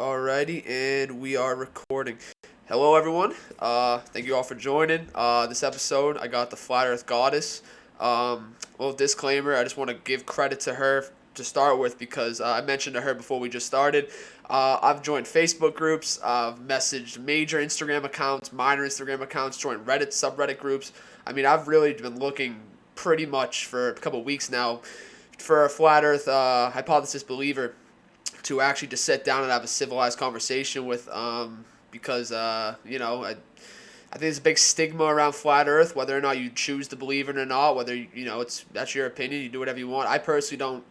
Alrighty, and we are recording. Hello, everyone. Thank you all for joining. This episode, I got the Flat Earth Goddess. Well, disclaimer, I just want to give credit to her to start with because I mentioned to her before we just started. I've joined Facebook groups, I've messaged major Instagram accounts, minor Instagram accounts, joined Reddit subreddit groups. I mean, I've really been looking pretty much for a couple of weeks now for a Flat Earth hypothesis believer to actually just sit down and have a civilized conversation with, because I think there's a big stigma around flat Earth, whether or not you choose to believe it or not. Whether that's your opinion, you do whatever you want. I personally don't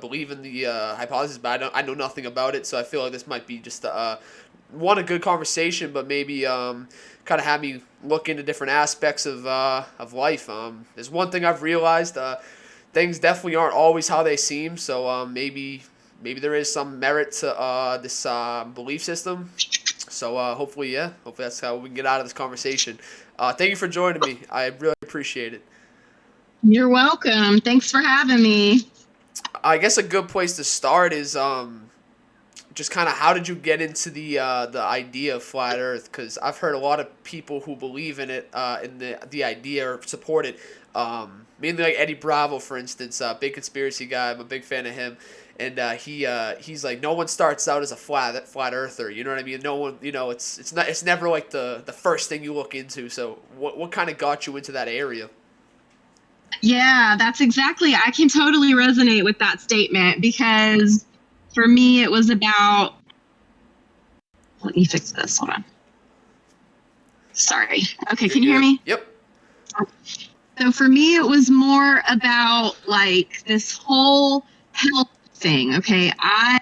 believe in the hypothesis, but I know nothing about it, so I feel like this might be just a good conversation, but maybe kind of have me look into different aspects of life. There's one thing I've realized. Things definitely aren't always how they seem. So maybe there is some merit to this belief system. So hopefully that's how we can get out of this conversation. Thank you for joining me. I really appreciate it. You're welcome. Thanks for having me. I guess a good place to start is just kind of how did you get into the idea of flat Earth? Because I've heard a lot of people who believe in it, in the idea or support it. Mainly like Eddie Bravo, for instance, big conspiracy guy. I'm a big fan of him, and he's like, no one starts out as a flat earther. You know what I mean? No one, it's never like the first thing you look into. So what kind of got you into that area? Yeah, that's exactly. I can totally resonate with that statement because for me, it was about. Let me fix this. Hold on. Sorry. Okay, can you hear me? Yep. So for me, it was more about like this whole health thing. Okay, I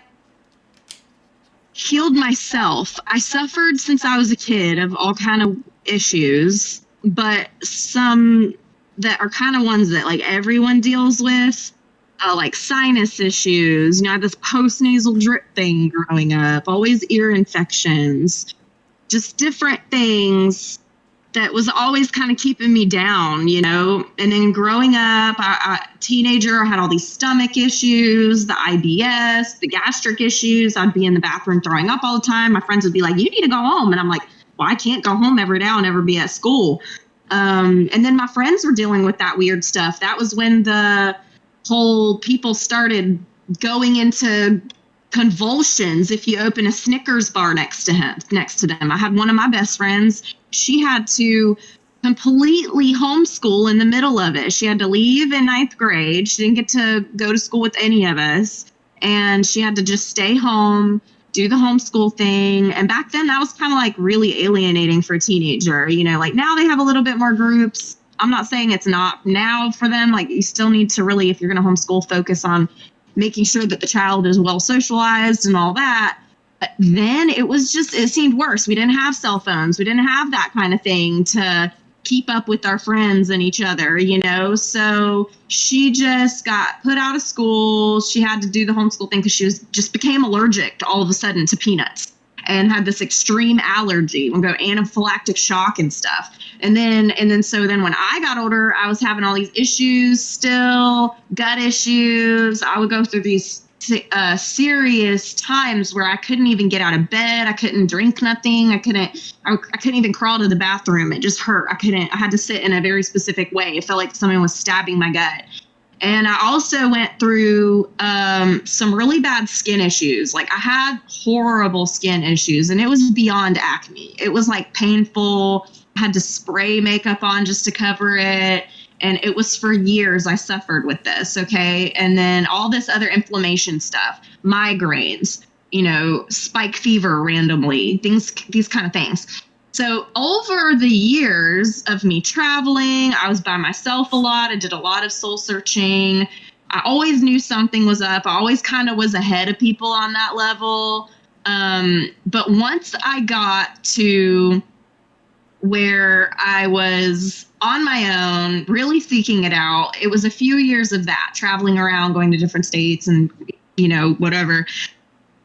healed myself. I suffered since I was a kid of all kind of issues, but some that are kind of ones that like everyone deals with, like sinus issues. I had this postnasal drip thing growing up, always ear infections, just different things that was always kind of keeping me down, And then growing up, teenager, I had all these stomach issues, the IBS, the gastric issues. I'd be in the bathroom throwing up all the time. My friends would be like, you need to go home. And I'm like, well, I can't go home every day. I'll never be at school. And then my friends were dealing with that weird stuff. That was when the whole people started going into convulsions if you open a Snickers bar next to them. I had one of my best friends. She had to completely homeschool in the middle of it. She had to leave in 9th grade. She didn't get to go to school with any of us. And she had to just stay home, do the homeschool thing. And back then that was kind of like really alienating for a teenager. Like now they have a little bit more groups. I'm not saying it's not now for them. Like you still need to really, if you're going to homeschool, focus on making sure that the child is well socialized and all that. But then it seemed worse. We didn't have cell phones. We didn't have that kind of thing to keep up with our friends and each other, So she just got put out of school. She had to do the homeschool thing because she just became allergic all of a sudden to peanuts and had this extreme allergy and go anaphylactic shock and stuff. And then when I got older, I was having all these issues still, gut issues. I would go through these serious times where I couldn't even get out of bed. I couldn't drink nothing. I couldn't even crawl to the bathroom. It just hurt. I had to sit in a very specific way. It felt like someone was stabbing my gut. And I also went through some really bad skin issues. Like I had horrible skin issues and it was beyond acne. It was like painful. I had to spray makeup on just to cover it. And it was for years I suffered with this, okay? And then all this other inflammation stuff, migraines, spike fever randomly, these kind of things. So over the years of me traveling, I was by myself a lot. I did a lot of soul searching. I always knew something was up. I always kind of was ahead of people on that level. But once I got to where I was on my own, really seeking it out, it was a few years of that, traveling around, going to different states and, whatever.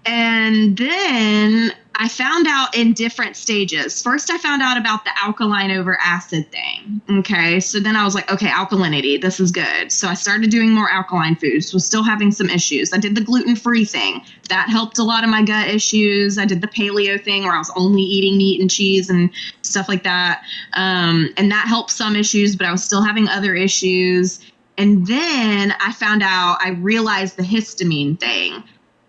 And then I found out in different stages. First, I found out about the alkaline over acid thing. Okay. So then I was like, okay, alkalinity, this is good. So I started doing more alkaline foods, was still having some issues. I did the gluten-free thing. That helped a lot of my gut issues. I did the paleo thing where I was only eating meat and cheese and stuff like that. And that helped some issues, but I was still having other issues. And then I realized the histamine thing.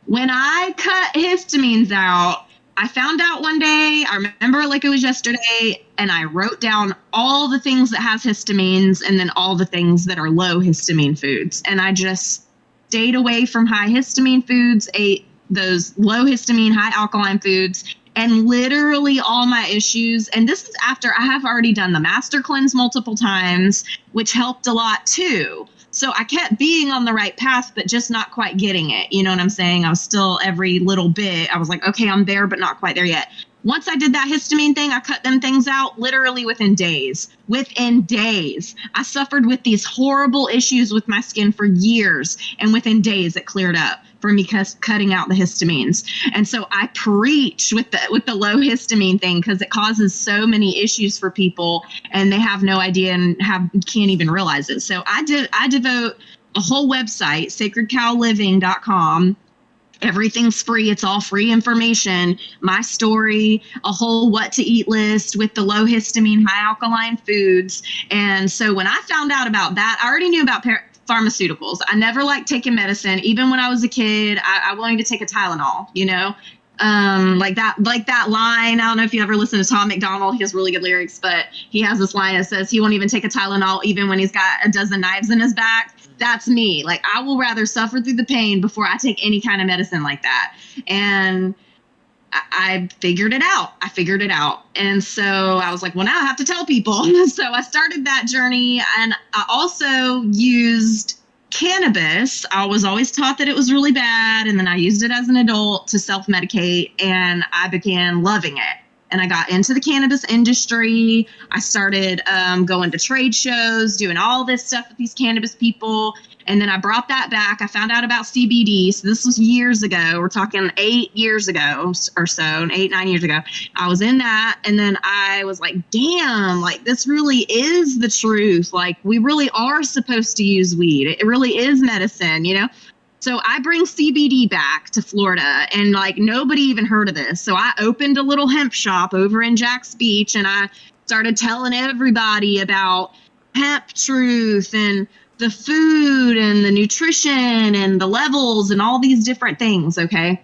When I cut histamines out, I found out one day, I remember like it was yesterday, and I wrote down all the things that has histamines and then all the things that are low histamine foods. And I just stayed away from high histamine foods, ate those low histamine, high alkaline foods, and literally all my issues. And this is after I have already done the master cleanse multiple times, which helped a lot too. So I kept being on the right path, but just not quite getting it. You know what I'm saying? I was still every little bit. I was like, okay, I'm there, but not quite there yet. Once I did that histamine thing, I cut them things out literally within days. Within days. I suffered with these horrible issues with my skin for years. And within days, it cleared up for me cutting out the histamines. And so I preach with the low histamine thing because it causes so many issues for people and they have no idea and can't even realize it. So I devote a whole website, sacredcowliving.com. Everything's free. It's all free information. My story, a whole what to eat list with the low histamine, high alkaline foods. And so when I found out about that, I already knew about pharmaceuticals. I never liked taking medicine. Even when I was a kid, I wanted to take a Tylenol, you know? Like that line. I don't know if you ever listen to Tom McDonald. He has really good lyrics, but he has this line that says he won't even take a Tylenol even when he's got a dozen knives in his back. That's me. Like, I will rather suffer through the pain before I take any kind of medicine like that. And I figured it out. And so I was like, well, now I have to tell people. So I started that journey. And I also used cannabis. I was always taught that it was really bad. And then I used it as an adult to self-medicate, and I began loving it. And I got into the cannabis industry. I started going to trade shows, doing all this stuff with these cannabis people. And then I brought that back. I found out about CBD. So this was years ago. We're talking 8 years ago or so, 9 years ago. I was in that. And then I was like, damn, like this really is the truth. Like we really are supposed to use weed. It really is medicine, you know? So I bring CBD back to Florida, and like nobody even heard of this. So I opened a little hemp shop over in Jack's Beach, and I started telling everybody about hemp truth and the food and the nutrition and the levels and all these different things. Okay.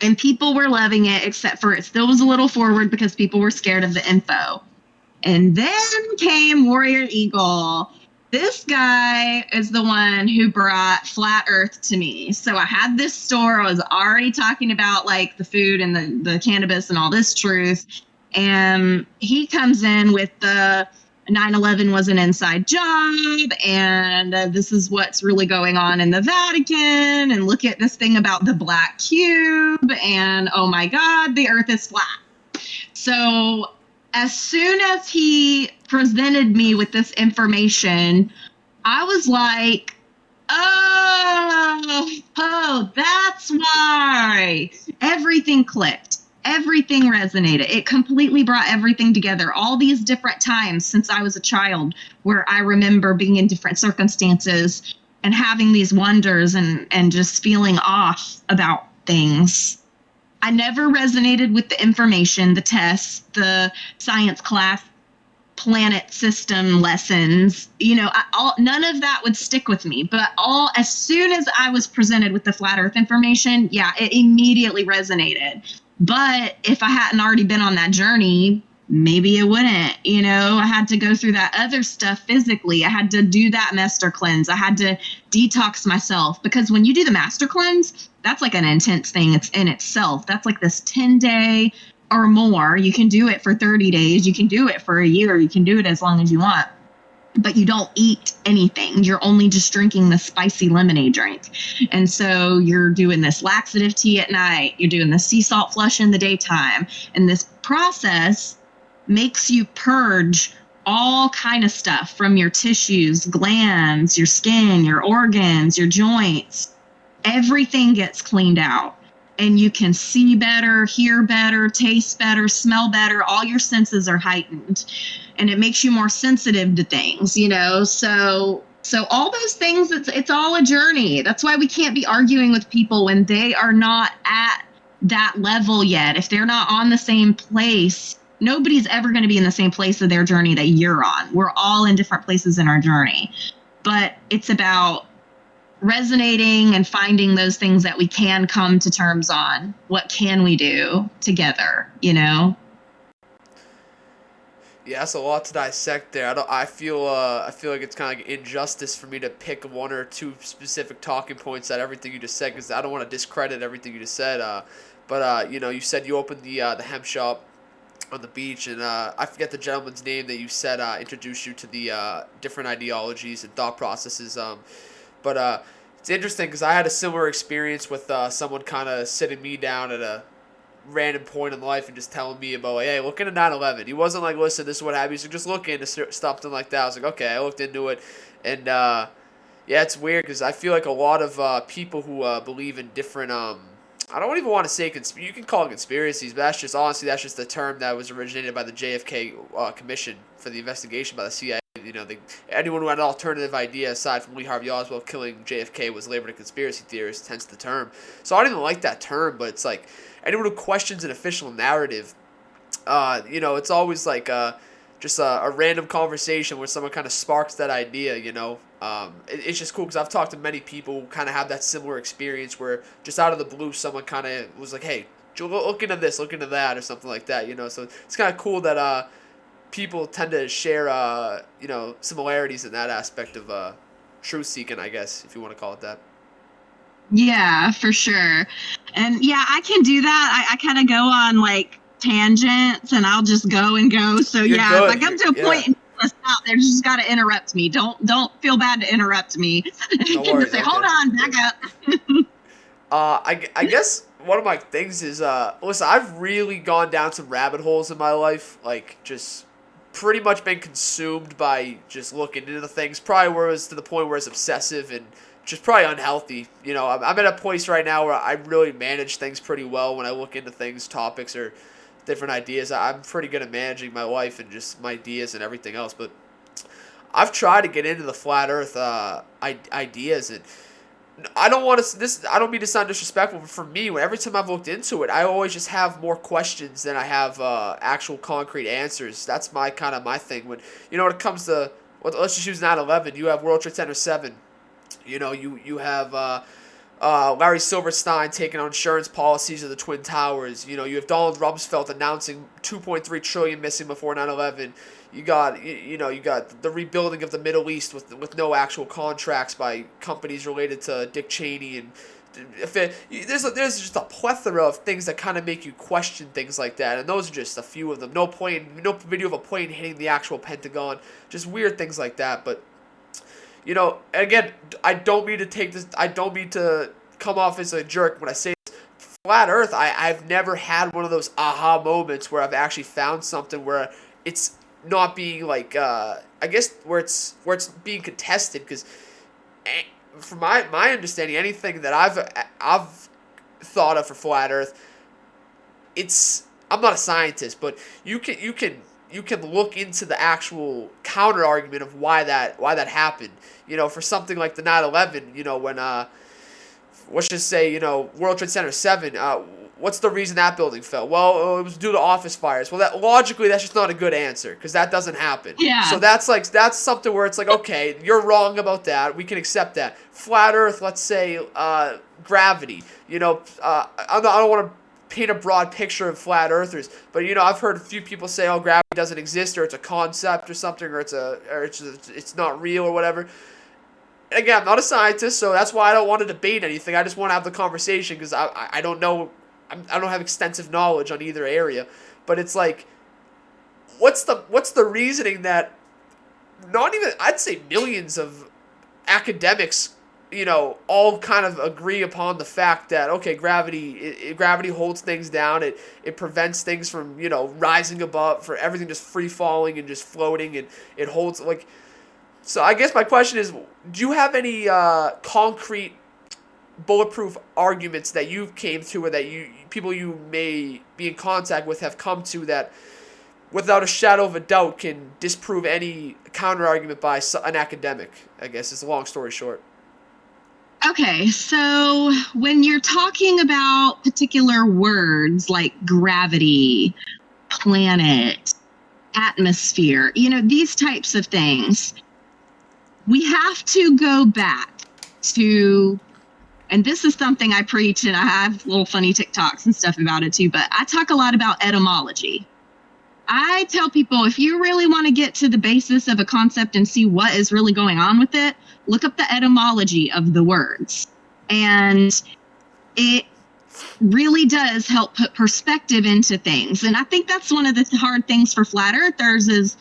And people were loving it, except for it still was a little forward because people were scared of the info. And then came Warrior Eagle. This guy is the one who brought flat earth to me. So I had this store. I was already talking about like the food and the cannabis and all this truth. And he comes in with the 9/11 was an inside job. And this is what's really going on in the Vatican. And look at this thing about the black cube. And oh my God, the earth is flat. So as soon as he presented me with this information, I was like, oh, that's why. Everything clicked. Everything resonated. It completely brought everything together. All these different times since I was a child where I remember being in different circumstances and having these wonders and just feeling off about things. I never resonated with the information, the tests, the science class, planet system lessons. You know, none of that would stick with me. But as soon as I was presented with the flat earth information, yeah, it immediately resonated. But if I hadn't already been on that journey, maybe it wouldn't. You know, I had to go through that other stuff physically. I had to do that master cleanse. I had to detox myself, because when you do the master cleanse, that's like an intense thing. It's in itself. That's like this 10-day or more. You can do it for 30 days. You can do it for a year. You can do it as long as you want. But you don't eat anything. You're only just drinking the spicy lemonade drink. And so you're doing this laxative tea at night. You're doing the sea salt flush in the daytime. And this process makes you purge all kind of stuff from your tissues, glands, your skin, your organs, your joints. Everything gets cleaned out. and you can see better, hear better, taste better, smell better. All your senses are heightened, and it makes you more sensitive to things, you know. So all those things, it's all a journey. That's why we can't be arguing with people when they are not at that level yet. If they're not on the same place, nobody's ever going to be in the same place of their journey that you're on. We're all in different places in our journey, but it's about resonating and finding those things that we can come to terms on. What can we do together, you know? Yeah, that's a lot to dissect there. I feel like it's kind of like injustice for me to pick one or two specific talking points at everything you just said, because I don't want to discredit everything you just said. But you know, you said you opened the hemp shop on the beach, and I forget the gentleman's name that you said introduced you to the different ideologies and thought processes. But it's interesting because I had a similar experience with someone kind of sitting me down at a random point in life and just telling me about, like, hey, look into 9/11. He wasn't like, listen, this is what happened. He's like, just look into something like that. I was like, okay, I looked into it, and yeah, it's weird because I feel like a lot of people who believe in different I don't even want to say you can call it conspiracies, but that's just honestly that's just the term that was originated by the JFK Commission for the investigation by the CIA. You know, anyone who had an alternative idea aside from Lee Harvey Oswald killing JFK was labeled a conspiracy theorist, hence the term. So I don't even like that term, but it's like anyone who questions an official narrative, you know, it's always like just a random conversation where someone kind of sparks that idea, you know. It's just cool because I've talked to many people who kind of have that similar experience where just out of the blue someone kind of was like, hey, look into this, look into that, or something like that, you know. So it's kind of cool that people tend to share, you know, similarities in that aspect of truth seeking, I guess, if you want to call it that. Yeah, for sure. And yeah, I can do that. I kind of go on like tangents and I'll just go and go. So You're yeah, if I good. come to a Yeah, point and stop, there's just got to interrupt me. Don't feel bad to interrupt me. You no can just worries. say, hold Okay. on, back up. I guess one of my things is listen, I've really gone down some rabbit holes in my life, like just pretty much been consumed by just looking into things. Probably where it was to the point where it's obsessive and just probably unhealthy. You know, I'm at a place right now where I really manage things pretty well when I look into things, topics, or different ideas. I'm pretty good at managing my life and just my ideas and everything else. But I've tried to get into the flat Earth ideas, and I don't want to this. I don't mean to sound disrespectful, but for me, every time I've looked into it, I always just have more questions than I have actual concrete answers. That's my kind of my thing. When it comes to, well, let's just use 9/11. You have World Trade Center 7. You know, you have Larry Silverstein taking on insurance policies of the Twin Towers. You know, you have Donald Rumsfeld announcing 2.3 trillion missing before 9/11. You got the rebuilding of the Middle East with no actual contracts by companies related to Dick Cheney, and there's just a plethora of things that kind of make you question things like that, and those are just a few of them. No video of a plane hitting the actual Pentagon, just weird things like that. But you know, again, I don't mean to come off as a jerk when I say flat Earth. I've never had one of those aha moments where I've actually found something where it's not being like I guess where it's being contested, because from my understanding, anything that I've thought of for flat Earth, it's I'm not a scientist, but you can look into the actual counter argument of why that happened. You know, for something like the 9/11, you know, when let's just say, you know, World Trade Center 7, what's the reason that building fell? Well, it was due to office fires. Well, that logically that's just not a good answer, because that doesn't happen. Yeah. So that's something where it's like, okay, you're wrong about that. We can accept that. Flat Earth, let's say gravity. You know, I don't want to paint a broad picture of flat earthers, but you know, I've heard a few people say, oh, gravity doesn't exist, or it's a concept or something, or it's not real or whatever. Again, I'm not a scientist, so that's why I don't want to debate anything. I just want to have the conversation, because I don't know, I don't have extensive knowledge on either area. But it's like, what's the reasoning that not even, I'd say, millions of academics, you know, all kind of agree upon the fact that, okay, gravity holds things down. It prevents things from, you know, rising above, for everything just free falling and just floating, and it holds, like. So I guess my question is, do you have any concrete bulletproof arguments that you came to, or that people you may be in contact with have come to, that without a shadow of a doubt can disprove any counter argument by an academic? I guess it's a long story short. Okay, so when you're talking about particular words like gravity, planet, atmosphere, these types of things, we have to go back to, and this is something I preach, and I have little funny TikToks and stuff about it too, but I talk a lot about etymology. I tell people, if you really want to get to the basis of a concept and see what is really going on with it, look up the etymology of the words. And it really does help put perspective into things. And I think that's one of the hard things for flat earthers is,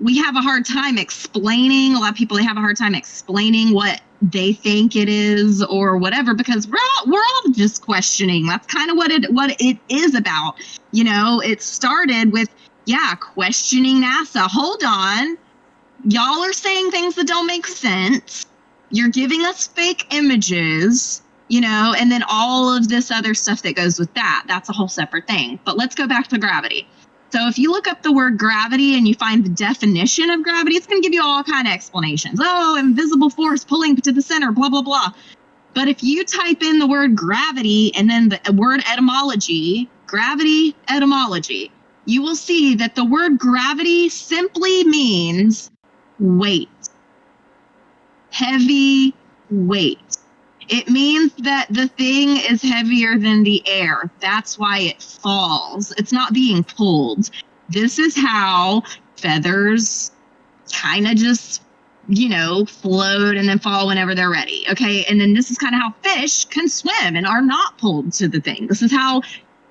we have a hard time explaining. A lot of people, they have a hard time explaining what they think it is or whatever, because we're all just questioning. That's kind of what it is about. It started with, questioning NASA. Hold on. Y'all are saying things that don't make sense. You're giving us fake images, and then all of this other stuff that goes with that. That's a whole separate thing. But let's go back to gravity. So if you look up the word gravity and you find the definition of gravity, it's going to give you all kind of explanations. Oh, invisible force pulling to the center, blah, blah, blah. But if you type in the word gravity and then the word etymology, gravity, etymology, you will see that the word gravity simply means weight, heavy weight. It means that the thing is heavier than the air. That's why it falls. It's not being pulled. This is how feathers kind of just, float and then fall whenever they're ready. Okay. And then this is kind of how fish can swim and are not pulled to the thing. This is how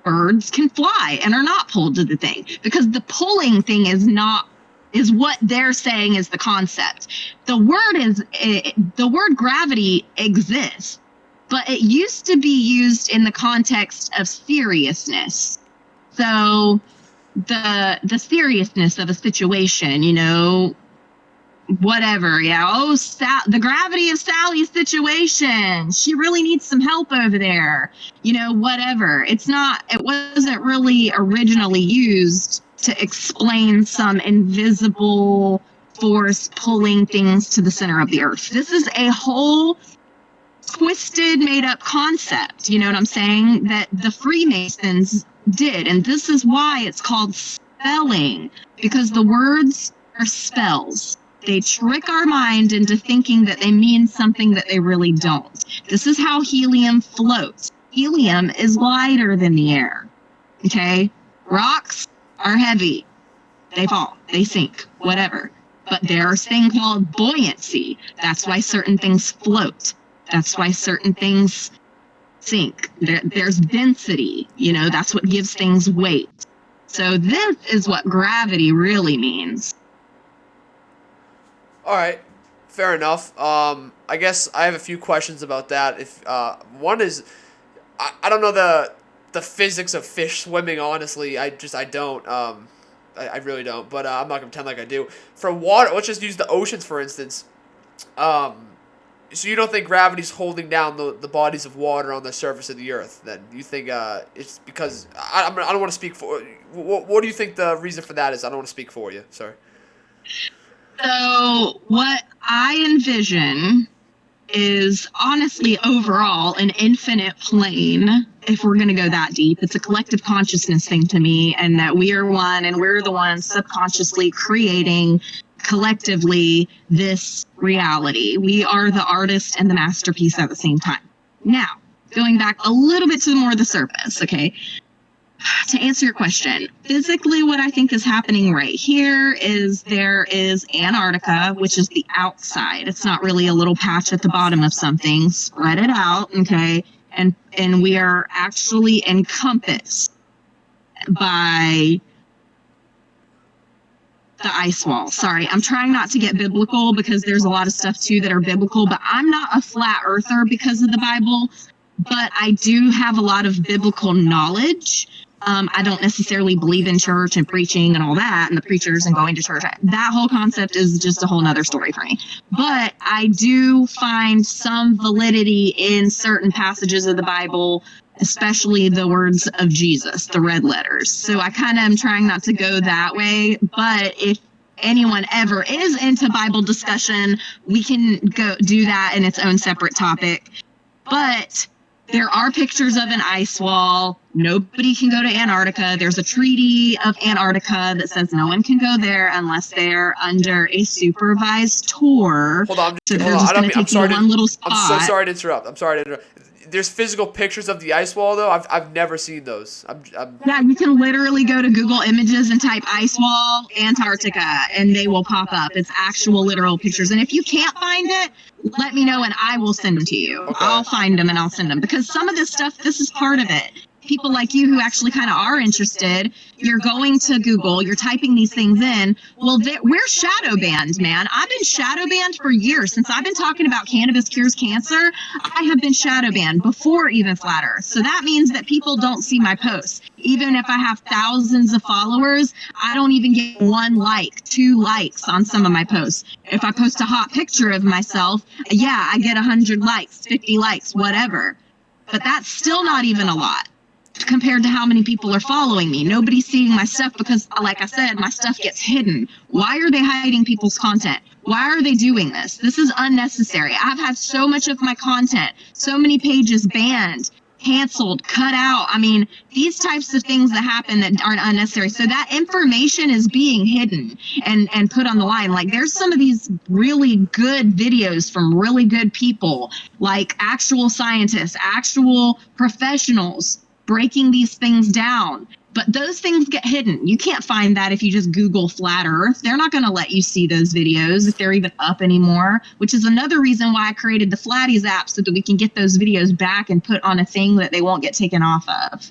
birds can fly and are not pulled to the thing, because the pulling thing is what they're saying is the concept. The word gravity exists, but it used to be used in the context of seriousness. So the seriousness of a situation, whatever. Yeah. Oh, the gravity of Sally's situation. She really needs some help over there. Whatever. It wasn't really originally used to explain some invisible force pulling things to the center of the earth. This is a whole twisted, made up concept. You know what I'm saying? That the Freemasons did. And this is why it's called spelling, because the words are spells. They trick our mind into thinking that they mean something that they really don't. This is how helium floats. Helium is lighter than the air. Okay? Rocks are heavy. They fall, they sink, whatever. But there's a thing called buoyancy. That's why certain things float. That's why certain things sink. There's density, that's what gives things weight. So this is what gravity really means. All right, fair enough. I guess I have a few questions about that. If one is, I don't know the physics of fish swimming. Honestly, I don't. I really don't. But I'm not gonna pretend like I do. For water, let's just use the oceans for instance. So you don't think gravity's holding down the bodies of water on the surface of the earth? Then you think it's because I don't want to speak for. What do you think the reason for that is? I don't want to speak for you. Sorry. So what I envision is honestly overall an infinite plane. If we're going to go that deep, it's a collective consciousness thing to me, and that we are one and we're the ones subconsciously creating collectively this reality. We are the artist and the masterpiece at the same time. Now, going back a little bit to more of the surface, okay? To answer your question, physically what I think is happening right here is there is Antarctica, which is the outside. It's not really a little patch at the bottom of something. Spread it out, okay? And we are actually encompassed by the ice wall. Sorry, I'm trying not to get biblical because there's a lot of stuff too that are biblical, but I'm not a flat earther because of the Bible, but I do have a lot of biblical knowledge. I don't necessarily believe in church and preaching and all that and the preachers and going to church. That whole concept is just a whole nother story for me. But I do find some validity in certain passages of the Bible, especially the words of Jesus, the red letters. So I kind of am trying not to go that way. But if anyone ever is into Bible discussion, we can go do that in its own separate topic. But there are pictures of an ice wall. Nobody can go to Antarctica. There's a treaty of Antarctica that says no one can go there unless they're under a supervised tour. Hold on, so they're just going to take you to one little spot. I'm so sorry to interrupt. There's physical pictures of the ice wall, though. I've never seen those. Yeah, you can literally go to Google Images and type ice wall Antarctica, and they will pop up. It's actual literal pictures. And if you can't find it, let me know and I will send them to you. Okay. I'll find them and I'll send them, because some of this stuff, this is part of it. People like you who actually kind of are interested, you're going to Google, you're typing these things in. Well, we're shadow banned, man. I've been shadow banned for years. Since I've been talking about cannabis cures cancer, I have been shadow banned before even Flat Earth. So that means that people don't see my posts. Even if I have thousands of followers, I don't even get 1 like, 2 likes on some of my posts. If I post a hot picture of myself, yeah, I get 100 likes, 50 likes, whatever. But that's still not even a lot compared to how many people are following me. Nobody's seeing my stuff because, like I said, my stuff gets hidden. Why are they hiding people's content? Why are they doing this? This is unnecessary. I've had so much of my content, so many pages banned, canceled, cut out. I mean, these types of things that happen that aren't unnecessary. So that information is being hidden and put on the line. Like, there's some of these really good videos from really good people, like actual scientists, actual professionals, breaking these things down. But those things get hidden. You can't find that if you just Google Flat Earth. They're not going to let you see those videos if they're even up anymore, which is another reason why I created the Flatties app, so that we can get those videos back and put on a thing that they won't get taken off of.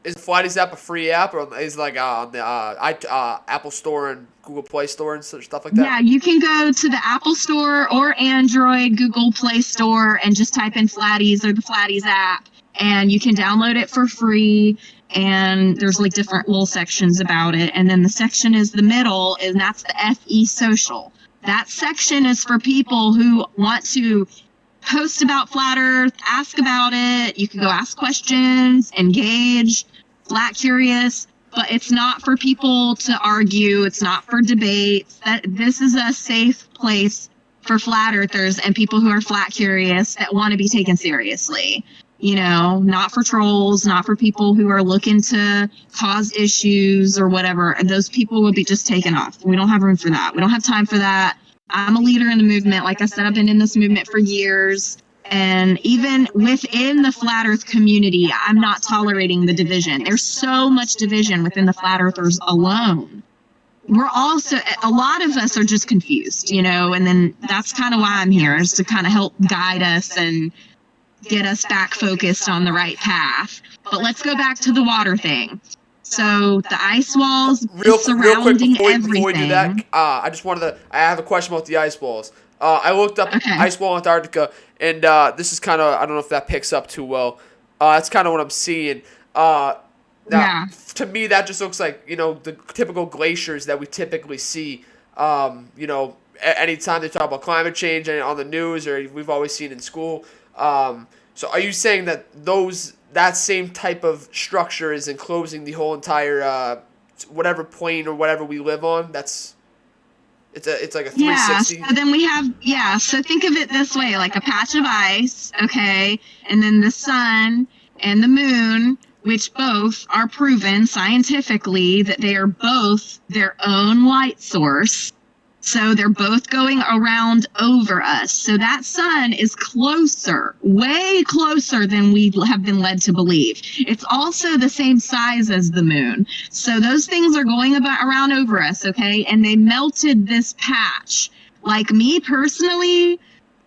Is the Flatties app a free app, or is it like on the Apple Store and Google Play Store and stuff like that? Yeah, you can go to the Apple Store or Android Google Play Store and just type in Flatties or the Flatties app, and you can download it for free. And there's like different little sections about it. And then the section is the middle, and that's the FE social. That section is for people who want to post about Flat Earth, ask about it. You can go ask questions, engage, flat curious, but it's not for people to argue. It's not for debates. This is a safe place for flat earthers and people who are flat curious that want to be taken seriously. You know, not for trolls, not for people who are looking to cause issues or whatever. Those people will be just taken off. We don't have room for that. We don't have time for that. I'm a leader in the movement. Like I said, I've been in this movement for years. And even within the flat earth community, I'm not tolerating the division. There's so much division within the flat earthers alone. We're also, a lot of us are just confused, you know, and then that's kind of why I'm here, is to kind of help guide us and get us back focused on the right path. But let's go back to the water thing. So the ice walls surrounding everything. Before we do that, I have a question about the ice walls. I looked up ice wall Antarctica, and this is kind of, I don't know if that picks up too well. That's kind of what I'm seeing. Now, to me, that just looks like, you know, the typical glaciers that we typically see, you know, anytime they talk about climate change and on the news, or we've always seen in school. So are you saying that that same type of structure is enclosing the whole entire whatever plane or whatever we live on? It's like a 360. Yeah, so then we have, so think of it this way, like a patch of ice, okay, and then the sun and the moon, which both are proven scientifically that they are both their own light source. So they're both going around over us. So that sun is closer, way closer than we have been led to believe. It's also the same size as the moon. So those things are going around over us, okay? And they melted this patch. Like me personally,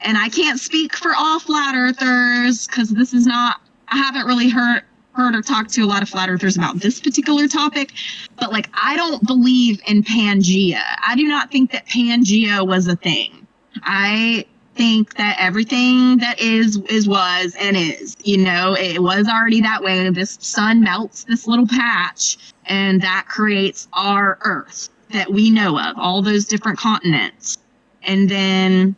and I can't speak for all flat earthers, because this is not, I haven't really heard or talked to a lot of flat earthers about this particular topic, but like, I don't believe in Pangea. I do not think that Pangea was a thing. I think that everything that is was and is. You know, it was already that way. This sun melts this little patch, and that creates our Earth that we know of, all those different continents. And then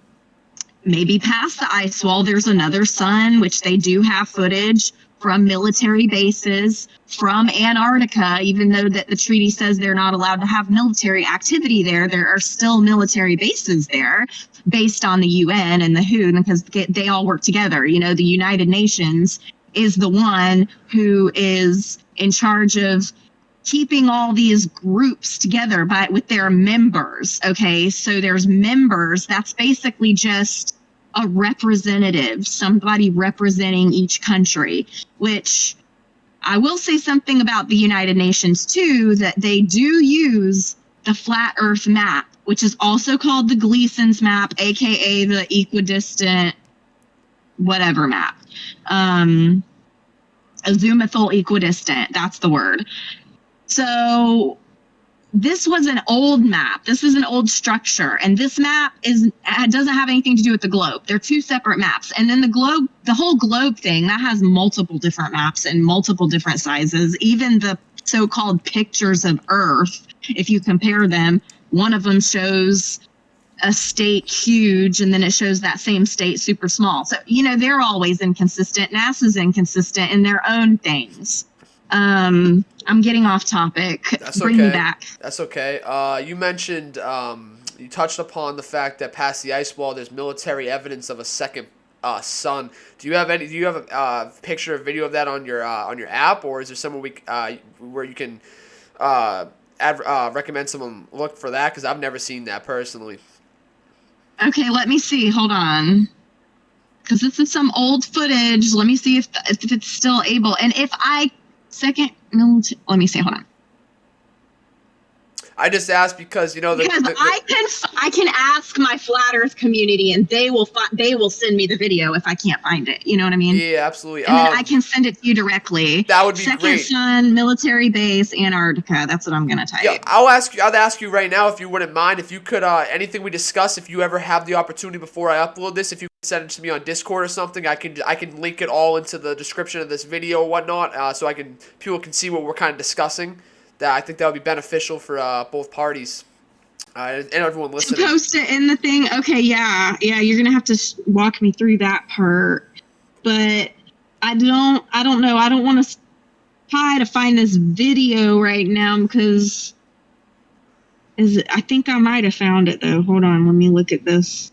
maybe past the ice wall, there's another sun, which they do have footage from military bases from Antarctica, even though that the treaty says they're not allowed to have military activity there. There are still military bases there based on the UN and the WHO, because they all work together. You know, the United Nations is the one who is in charge of keeping all these groups together with their members. Okay, so there's members. That's basically just a representative, somebody representing each country, which I will say something about the United Nations too, that they do use the flat earth map, which is also called the Gleason's map, aka the equidistant whatever map. Azimuthal equidistant, that's the word. So this was an old map. This is an old structure. And this map doesn't have anything to do with the globe. They're two separate maps. And then the whole globe thing, that has multiple different maps and multiple different sizes. Even the so-called pictures of Earth, if you compare them, one of them shows a state huge, and then it shows that same state super small. So, you know, they're always inconsistent. NASA's inconsistent in their own things. I'm getting off topic. That's Bring okay. me back. That's okay. You mentioned, you touched upon the fact that past the ice wall, there's military evidence of a second sun. Do you have a picture or video of that on your app, or is there somewhere where you can recommend someone look for that? Because I've never seen that personally. Okay, let me see. Hold on. Because this is some old footage. Let me see if it's still able. And if let me see. Hold on. I just asked because, you know, I can ask my flat Earth community, and they will send me the video if I can't find it. You know what I mean? Yeah, absolutely. And then I can send it to you directly. That would be Second great. Sun, military base, Antarctica. That's what I'm gonna type. Yeah, I'll ask you right now, if you wouldn't mind, if you could anything we discuss, if you ever have the opportunity before I upload this, if you could send it to me on Discord or something, I can link it all into the description of this video or whatnot, so people can see what we're kind of discussing. That I think that would be beneficial for both parties and everyone listening. Post it in the thing. Okay, yeah, you're gonna have to walk me through that part. But I don't know. I don't want to try to find this video right now because I think I might have found it though. Hold on, let me look at this.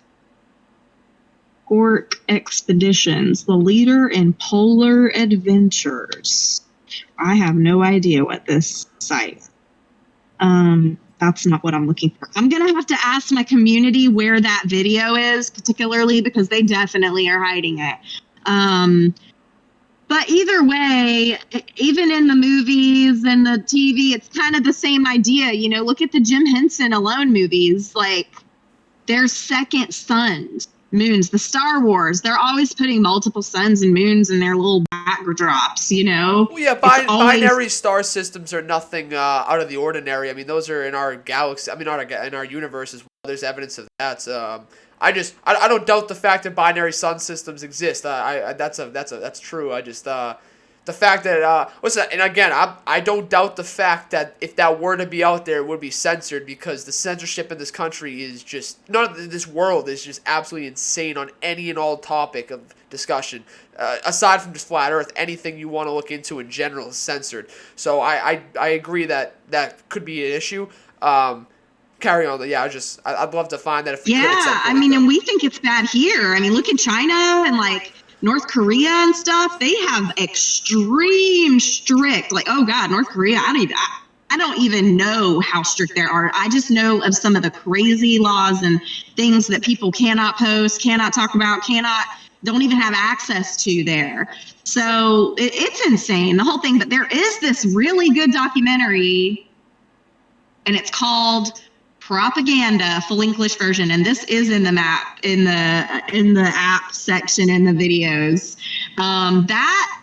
Gork Expeditions, the leader in polar adventures. I have no idea what this site. That's not what I'm looking for. I'm gonna have to ask my community where that video is, particularly because they definitely are hiding it. But either way, even in the movies and the TV, it's kind of the same idea. You know, look at the Jim Henson Alone movies. Like, there's second suns, moons. The Star Wars, they're always putting multiple suns and moons in their little backdrops, you know? Well, yeah, binary star systems are nothing out of the ordinary. I mean, those are in our galaxy. I mean, in our universe as well. There's evidence of that. I don't doubt the fact that binary sun systems exist. That's true. I just the fact that and again, I don't doubt the fact that if that were to be out there, it would be censored, because the censorship in this country is just this world is just absolutely insane on any and all topic of discussion. Aside from just flat Earth, anything you want to look into in general is censored. So I agree that could be an issue. Carry on. Yeah, I'd love to find that if we could at some point. I mean, and we think it's bad here. I mean, look at China and like North Korea and stuff. They have extreme strict, like, oh God, North Korea. I don't even know how strict they are. I just know of some of the crazy laws and things that people cannot post, cannot talk about, don't even have access to there. So it's insane, the whole thing. But there is this really good documentary, and it's called Propaganda, full English version, and this is in the map, in the app section in the videos. That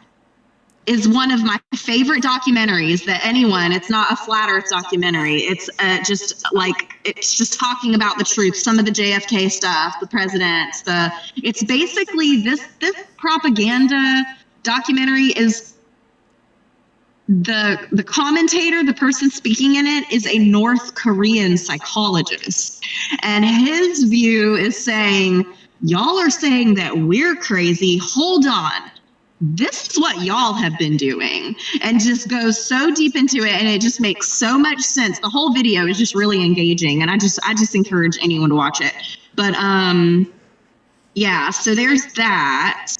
is one of my favorite documentaries that anyone, it's not a flat earth documentary. It's it's just talking about the truth, some of the JFK stuff, the presidents, it's basically this propaganda documentary is the commentator, the person speaking in it, is a North Korean psychologist. And his view is saying, y'all are saying that we're crazy. Hold on. This is what y'all have been doing, and just goes so deep into it, and it just makes so much sense. The whole video is just really engaging, and I just encourage anyone to watch it. But yeah, so there's that.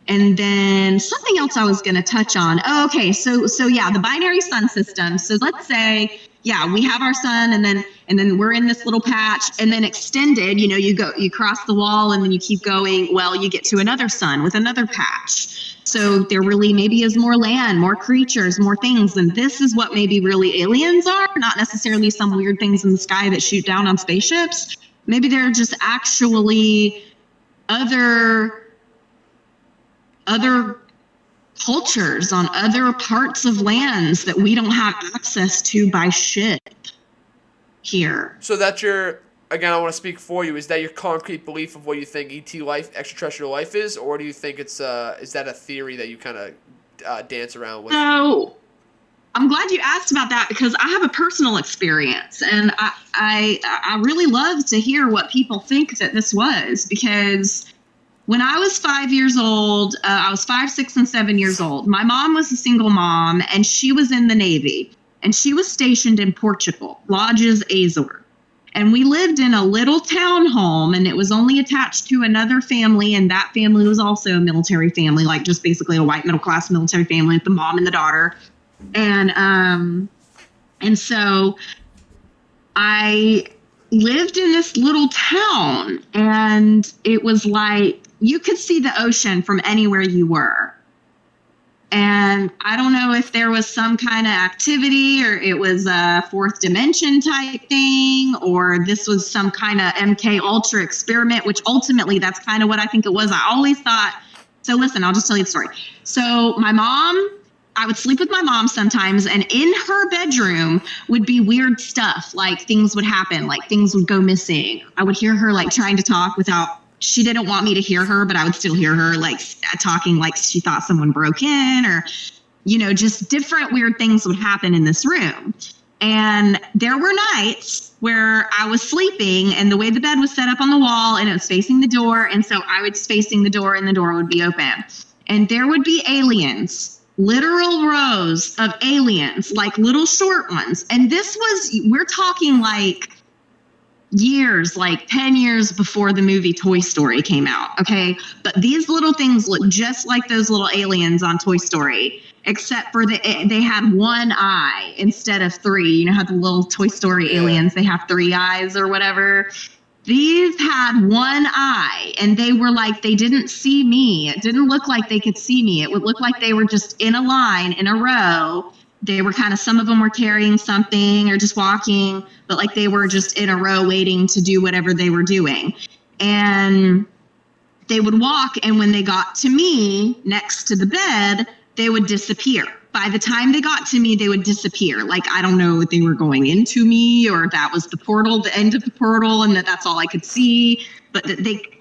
And then something else I was going to touch on. Oh, okay. So yeah, the binary sun system. So let's say, yeah, we have our sun, and then we're in this little patch, and then extended, you cross the wall, and then you keep going. Well, you get to another sun with another patch. So there really maybe is more land, more creatures, more things. And this is what maybe really aliens are, not necessarily some weird things in the sky that shoot down on spaceships. Maybe they're just actually other cultures on other parts of lands that we don't have access to by ship here. So that's again, I want to speak for you. Is that your concrete belief of what you think ET life, extraterrestrial life is, or do you think is that a theory that you kind of dance around with? So I'm glad you asked about that, because I have a personal experience, and I really love to hear what people think that this was, because when I was 5 years old, I was 5, 6, and 7 years old. My mom was a single mom, and she was in the Navy, and she was stationed in Portugal, Lodges Azor. And we lived in a little townhome, and it was only attached to another family, and that family was also a military family, like just basically a white middle-class military family with the mom and the daughter. And so I lived in this little town, and it was like you could see the ocean from anywhere you were. And I don't know if there was some kind of activity, or it was a fourth dimension type thing, or this was some kind of MK Ultra experiment, which ultimately that's kind of what I think it was. I always thought, so listen, I'll just tell you the story. So I would sleep with my mom sometimes, and in her bedroom would be weird stuff, like things would happen, like things would go missing. I would hear her like trying to talk she didn't want me to hear her, but I would still hear her like talking like she thought someone broke in, or, just different weird things would happen in this room. And there were nights where I was sleeping, and the way the bed was set up on the wall, and it was facing the door. And so I was facing the door, and the door would be open, and there would be aliens, literal rows of aliens, like little short ones. And we're talking like years, like 10 years before the movie Toy Story came out. Okay. But these little things look just like those little aliens on Toy Story, except for they had one eye instead of three. You know how the little Toy Story aliens, they have 3 eyes or whatever. These had one eye, and they were like, they didn't see me. It didn't look like they could see me. It would look like they were just in a line, in a row. They were some of them were carrying something or just walking, but like they were just in a row waiting to do whatever they were doing. And they would walk, and when they got to me next to the bed, they would disappear. By the time they got to me, they would disappear. Like, I don't know if they were going into me, or that was the portal, the end of the portal, and that's all I could see. But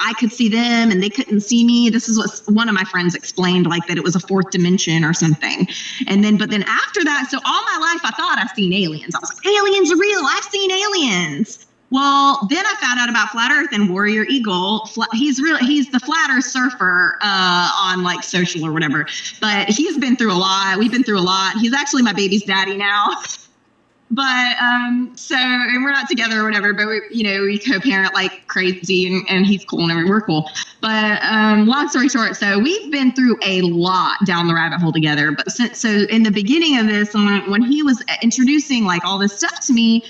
I could see them, and they couldn't see me. This is what one of my friends explained, like that it was a fourth dimension or something. But then after that, so all my life I thought I've seen aliens. I was like, aliens are real. I've seen aliens. Well, then I found out about Flat Earth and Warrior Eagle. He's the Flat Earth surfer on like social or whatever. But he's been through a lot. We've been through a lot. He's actually my baby's daddy now. But and we're not together or whatever. But we co-parent like crazy, and he's cool and everything. We're cool. But long story short, so we've been through a lot down the rabbit hole together. But so in the beginning of this, when he was introducing like all this stuff to me,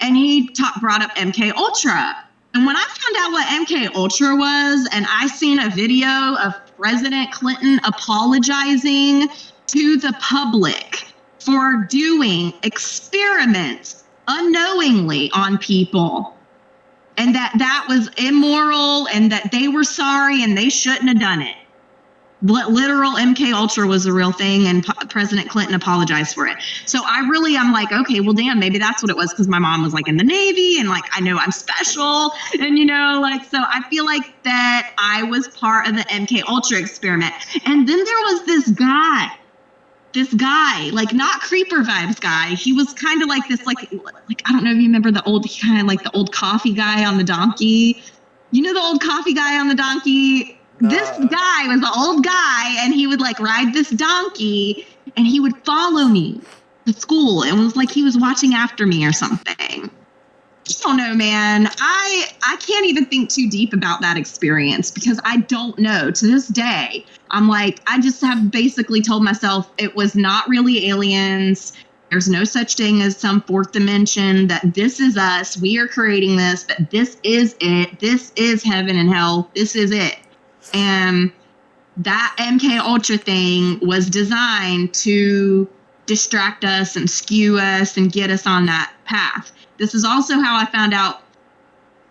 and he brought up MK Ultra. And when I found out what MK Ultra was, and I seen a video of President Clinton apologizing to the public for doing experiments unknowingly on people, and that was immoral, and that they were sorry and they shouldn't have done it. literal MK Ultra was a real thing, and President Clinton apologized for it. So I'm like, okay, well, damn, maybe that's what it was, because my mom was like in the Navy, and like I know I'm special, and like, so I feel like that I was part of the MK Ultra experiment. And then there was this guy, like not creeper vibes guy. He was kind of like this, like I don't know if you remember the old, kind of like the old coffee guy on the donkey. You know the old coffee guy on the donkey? This guy was an old guy, and he would like ride this donkey, and he would follow me to school. It was like he was watching after me or something. I don't know, man. I can't even think too deep about that experience, because I don't know. To this day, I'm like, I just have basically told myself it was not really aliens. There's no such thing as some fourth dimension, that this is us. We are creating this, that this is it. This is heaven and hell. This is it. And that MK Ultra thing was designed to distract us and skew us and get us on that path. This is also how I found out,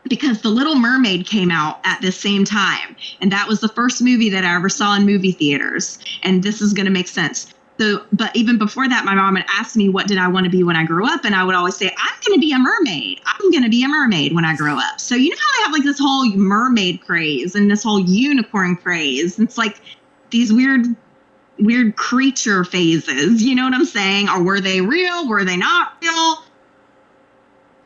because The Little Mermaid came out at the same time. And that was the first movie that I ever saw in movie theaters. And this is going to make sense. So, but even before that, my mom had asked me, what did I want to be when I grew up? And I would always say, I'm going to be a mermaid. I'm going to be a mermaid when I grow up. So you know how they have like this whole mermaid craze and this whole unicorn craze? It's like these weird creature phases. You know what I'm saying? Or were they real? Were they not real?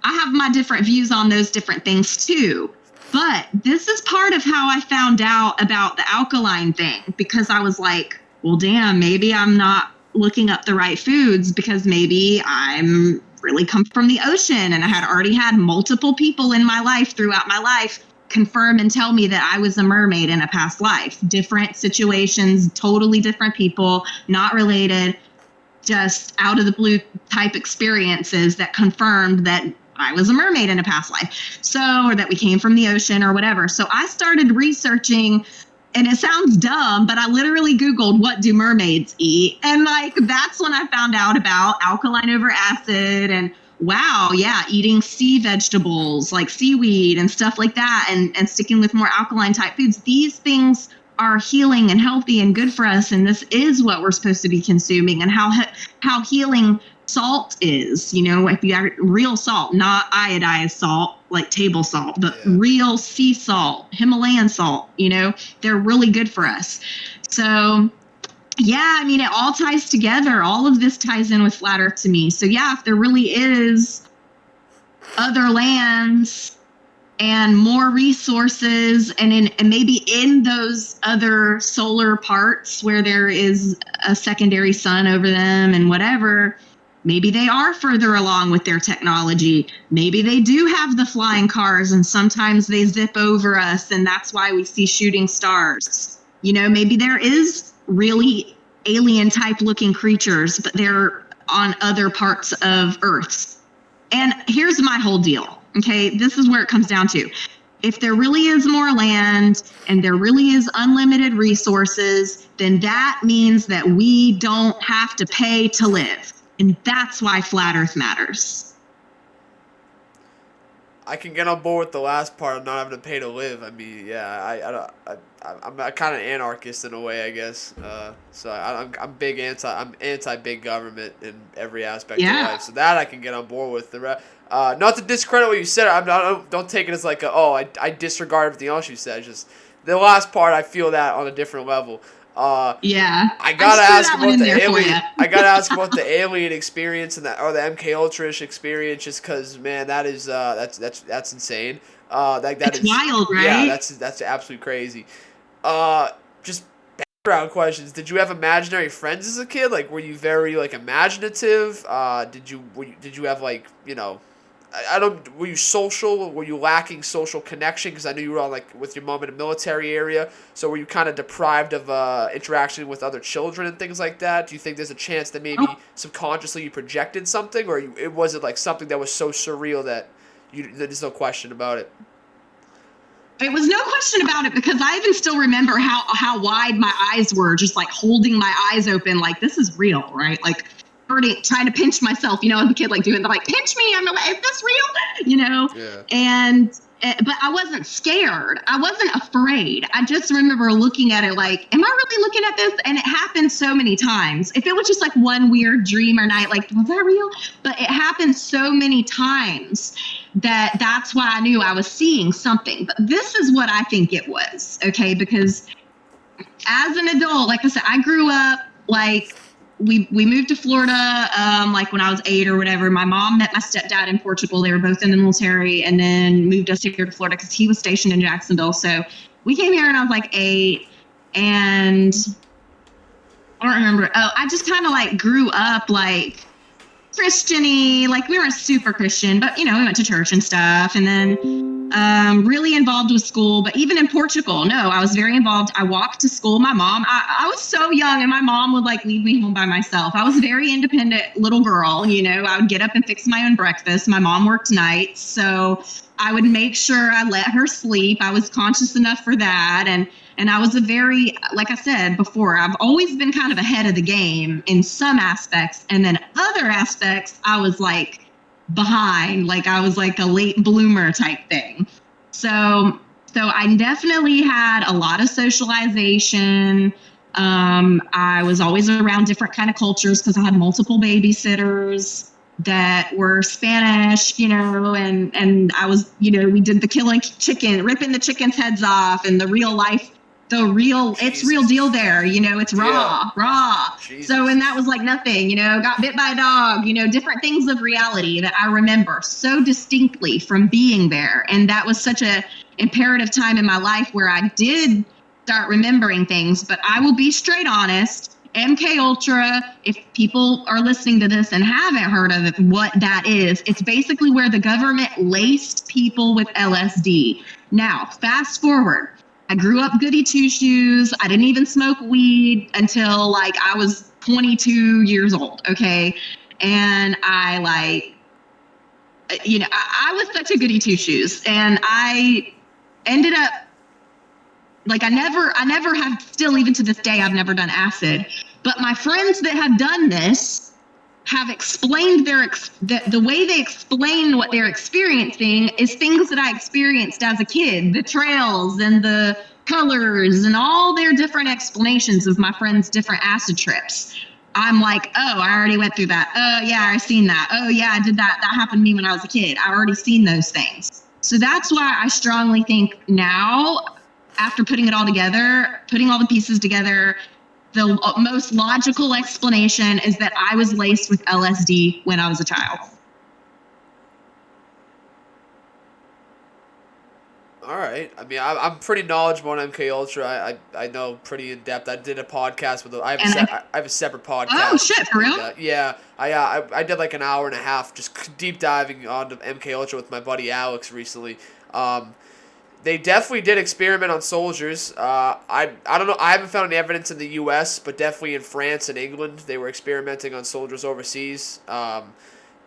I have my different views on those different things too. But this is part of how I found out about the alkaline thing, because I was like, well, damn, maybe I'm not looking up the right foods, because maybe I'm really come from the ocean. And I had already had multiple people in my life throughout my life confirm and tell me that I was a mermaid in a past life. Different situations, totally different people, not related, just out of the blue type experiences that confirmed that I was a mermaid in a past life. So, or that we came from the ocean or whatever. So I started researching, and it sounds dumb, but I literally Googled, what do mermaids eat? And like, that's when I found out about alkaline over acid, and wow, yeah, eating sea vegetables like seaweed and stuff like that, and sticking with more alkaline type foods. These things are healing and healthy and good for us, and this is what we're supposed to be consuming. And how healing salt is, if you have real salt, not iodized salt like table salt, but real sea salt, Himalayan salt, they're really good for us. So yeah, I mean, it all ties together. All of this ties in with flat earth to me. So yeah, if there really is other lands and more resources, and maybe in those other solar parts where there is a secondary sun over them and whatever, maybe they are further along with their technology. Maybe they do have the flying cars, and sometimes they zip over us, and that's why we see shooting stars. Maybe there is really alien type looking creatures, but they're on other parts of Earth. And here's my whole deal. Okay, this is where it comes down to. If there really is more land and there really is unlimited resources, then that means that we don't have to pay to live. And that's why flat earth matters. I can get on board with the last part of not having to pay to live. I mean, yeah, I'm a kind of anarchist in a way, I guess. So I'm anti big government in every aspect of life. So that I can get on board with. Not to discredit what you said. Don't take it as like I disregard everything else you said. Just the last part, I feel that on a different level. I gotta ask about the alien. I gotta ask about the alien experience and or the MK Ultra-ish experience, just because, man, that is that's insane. That is wild, right? Yeah, that's absolutely crazy. Just background questions. Did you have imaginary friends as a kid? Like, were you very like imaginative? Did you have like were you social? Were you lacking social connection? Because I knew you were on like with your mom in a military area. So were you kind of deprived of interaction with other children and things like that? Do you think there's a chance that maybe subconsciously you projected something, or was it like something that was so surreal that there's no question about it? It was no question about it, because I even still remember how wide my eyes were, just like holding my eyes open, like this is real, right? Like trying to pinch myself, as a kid, like doing the like pinch me, I'm like, is this real? Yeah. And but I wasn't scared. I wasn't afraid. I just remember looking at it like, am I really looking at this? And it happened so many times. If it was just like one weird dream or night, like, was that real? But it happened so many times that's why I knew I was seeing something. But this is what I think it was, okay? Because as an adult, like I said, I grew up like we moved to Florida like when I was 8 or whatever. My mom met my stepdad in Portugal. They were both in the military, and then moved us here to Florida because he was stationed in Jacksonville. So we came here and I was like 8, and I don't remember. Oh, I just kind of like grew up like Christian-y, like we weren't super Christian, but we went to church and stuff, and then really involved with school. But even in Portugal, no, I was very involved. I walked to school. My mom, I was so young, and my mom would like leave me home by myself. I was a very independent little girl. I would get up and fix my own breakfast. My mom worked nights, so I would make sure I let her sleep. I was conscious enough for that, and I was a very, like I said before, I've always been kind of ahead of the game in some aspects. And then other aspects, I was like behind, like I was like a late bloomer type thing. So I definitely had a lot of socialization. I was always around different kind of cultures because I had multiple babysitters that were Spanish, and I was, we did the killing chicken, ripping the chickens' heads off, and it's real deal there, it's raw. Jesus. So, and that was like nothing, got bit by a dog, different things of reality that I remember so distinctly from being there. And that was such a imperative time in my life where I did start remembering things. But I will be straight honest, MK Ultra, if people are listening to this and haven't heard of it, what that is, it's basically where the government laced people with LSD. Now, fast forward. I grew up goody two shoes. I didn't even smoke weed until like I was 22 years old. Okay. And I was such a goody two shoes, and I ended up like, I never have, still even to this day, I've never done acid, but my friends that have done this have explained the way they explain what they're experiencing is things that I experienced as a kid, the trails and the colors and all their different explanations of my friends' different acid trips. I'm like, oh, I already went through that. Oh, yeah, I seen that. Oh, yeah, I did that. That happened to me when I was a kid. I already seen those things. So that's why I strongly think now, after putting it all together, putting all the pieces together, the most logical explanation is that I was laced with LSD when I was a child. All right. I mean, I'm pretty knowledgeable on MK Ultra. I know pretty in depth. I did a podcast with. I have a separate podcast. Oh shit, for real? Yeah. I did like an hour and a half just deep diving onto MK Ultra with my buddy Alex recently. They definitely did experiment on soldiers. I don't know. I haven't found any evidence in the U.S., but definitely in France and England, they were experimenting on soldiers overseas.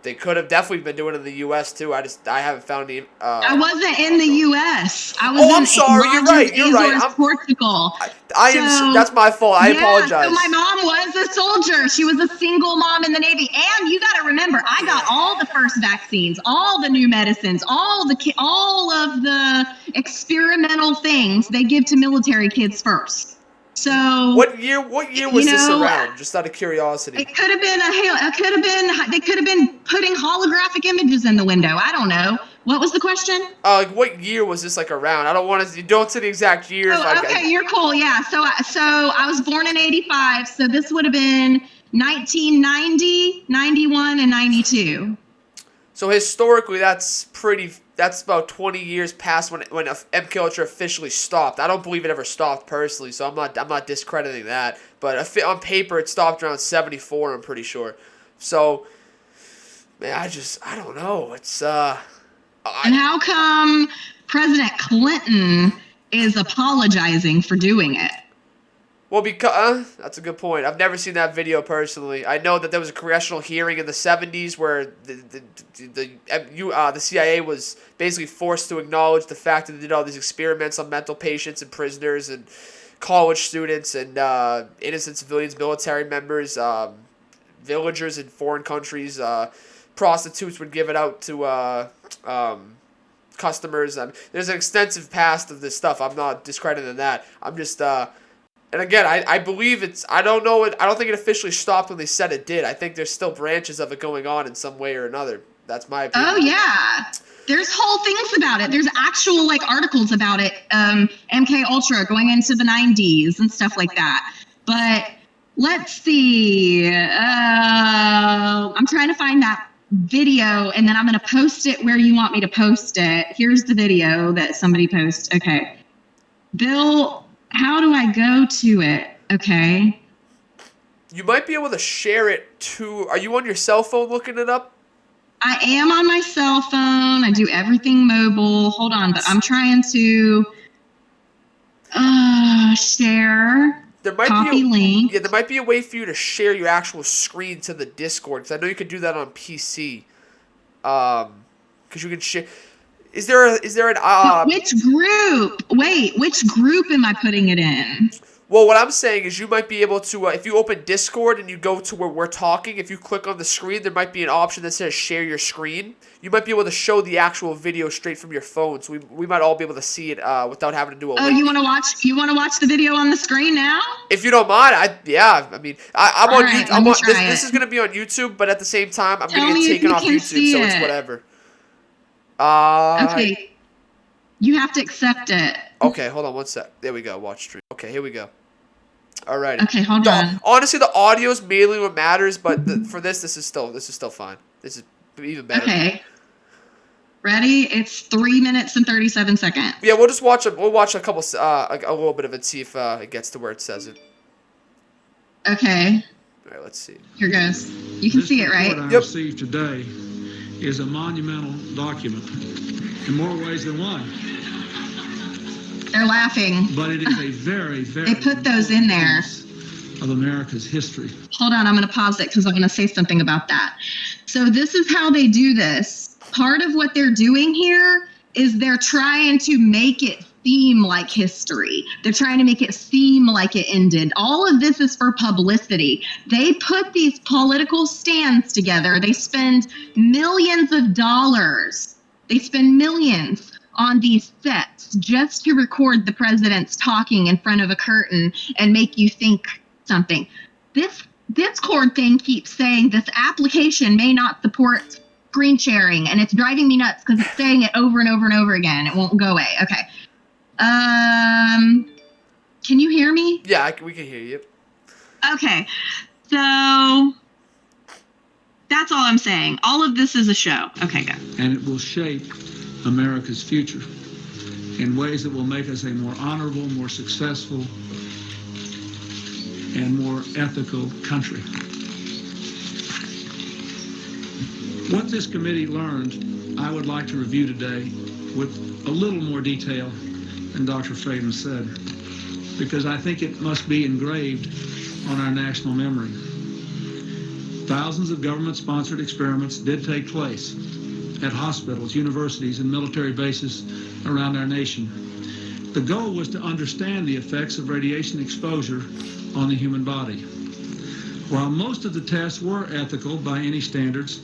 They could have definitely been doing it in the U.S. too. I haven't found any. I wasn't in the U.S. I was I'm sorry. You're right. You're right. Portugal. I am. That's my fault. I apologize. So my mom was a soldier. She was a single mom in the Navy. And you got to remember, I got all the first vaccines, all the new medicines, all of the experimental things they give to military kids first. So what year was this around? Just out of curiosity. It could have been they could have been putting holographic images in the window. I don't know. What was the question? Like what year was this like around? I don't want to. You don't say the exact year. Oh, okay, you're cool. Yeah. So I was born in '85. So this would have been 1990, 91, and 92. So historically, that's about 20 years past when MK Ultra officially stopped. I don't believe it ever stopped personally, so I'm not discrediting that. But on paper, it stopped around 74. I'm pretty sure. So, man, I don't know. It's and how come President Clinton is apologizing for doing it? Well, because that's a good point. I've never seen that video personally. I know that there was a congressional hearing in the 70s where the CIA was basically forced to acknowledge the fact that they did all these experiments on mental patients and prisoners and college students and innocent civilians, military members, villagers in foreign countries. Prostitutes would give it out to customers. There's an extensive past of this stuff. I'm not discrediting that. I'm just and again, I believe it's. I don't know it. I don't think it officially stopped when they said it did. I think there's still branches of it going on in some way or another. That's my opinion. Oh yeah, there's whole things about it. There's actual like articles about it. MK Ultra going into the 90s and stuff like that. But let's see. I'm trying to find that video, and then I'm going to post it where you want me to post it. Here's the video that somebody posted. Okay, Bill. How do I go to it? Okay. You might be able to share it to. Are you on your cell phone looking it up? I am on my cell phone. I do everything mobile. Hold on, but I'm trying to share. There might Copy link. Yeah, there might be a way for you to share your actual screen to the Discord, because I know you could do that on PC. Because you can share. Is there an which group? Wait, which group am I putting it in? Well, what I'm saying is you might be able to, if you open Discord and you go to where we're talking, if you click on the screen, there might be an option that says share your screen. You might be able to show the actual video straight from your phone, so we might all be able to see it without having to do a link. Oh, you want to watch? You want to watch the video on the screen now? If you don't mind, I'm all on right, YouTube. This is gonna be on YouTube, but at the same time, I'm gonna get taken off YouTube, so it's whatever. Okay. You have to accept it. Okay, hold on one sec. There we go. Watch stream. Okay, here we go. Alrighty. Okay, hold on. Honestly, the audio is mainly what matters, but for this is still fine. This is even better. Okay. Ready? It's 3 minutes and 37 seconds. Yeah, we'll just watch. We'll watch a couple, a little bit of it, see if it gets to where it says it. Okay. All right, let's see. Here goes. You can see it, right? What I received today is a monumental document in more ways than one. They're laughing. But it is a very, very They put those in there. of America's history. Hold on, I'm going to pause it because I'm going to say something about that. So this is how they do this. Part of what they're doing here is they're trying to make it seem like history. They're trying to make it seem like it ended. All of this is for publicity. They put these political stands together. They spend millions of dollars. They spend millions on these sets just to record the presidents talking in front of a curtain and make you think something. This Discord thing keeps saying this application may not support screen sharing, and it's driving me nuts because it's saying it over and over and over again. It won't go away. Okay. Can you hear me? Yeah, we can hear you. Okay. So that's all I'm saying. All of this is a show. Okay, go. And it will shape America's future in ways that will make us a more honorable, more successful, and more ethical country. What this committee learned, I would like to review today with a little more detail than Dr. Faden said, because I think it must be engraved on our national memory. Thousands of government-sponsored experiments did take place at hospitals, universities, and military bases around our nation. The goal was to understand the effects of radiation exposure on the human body. While most of the tests were ethical by any standards,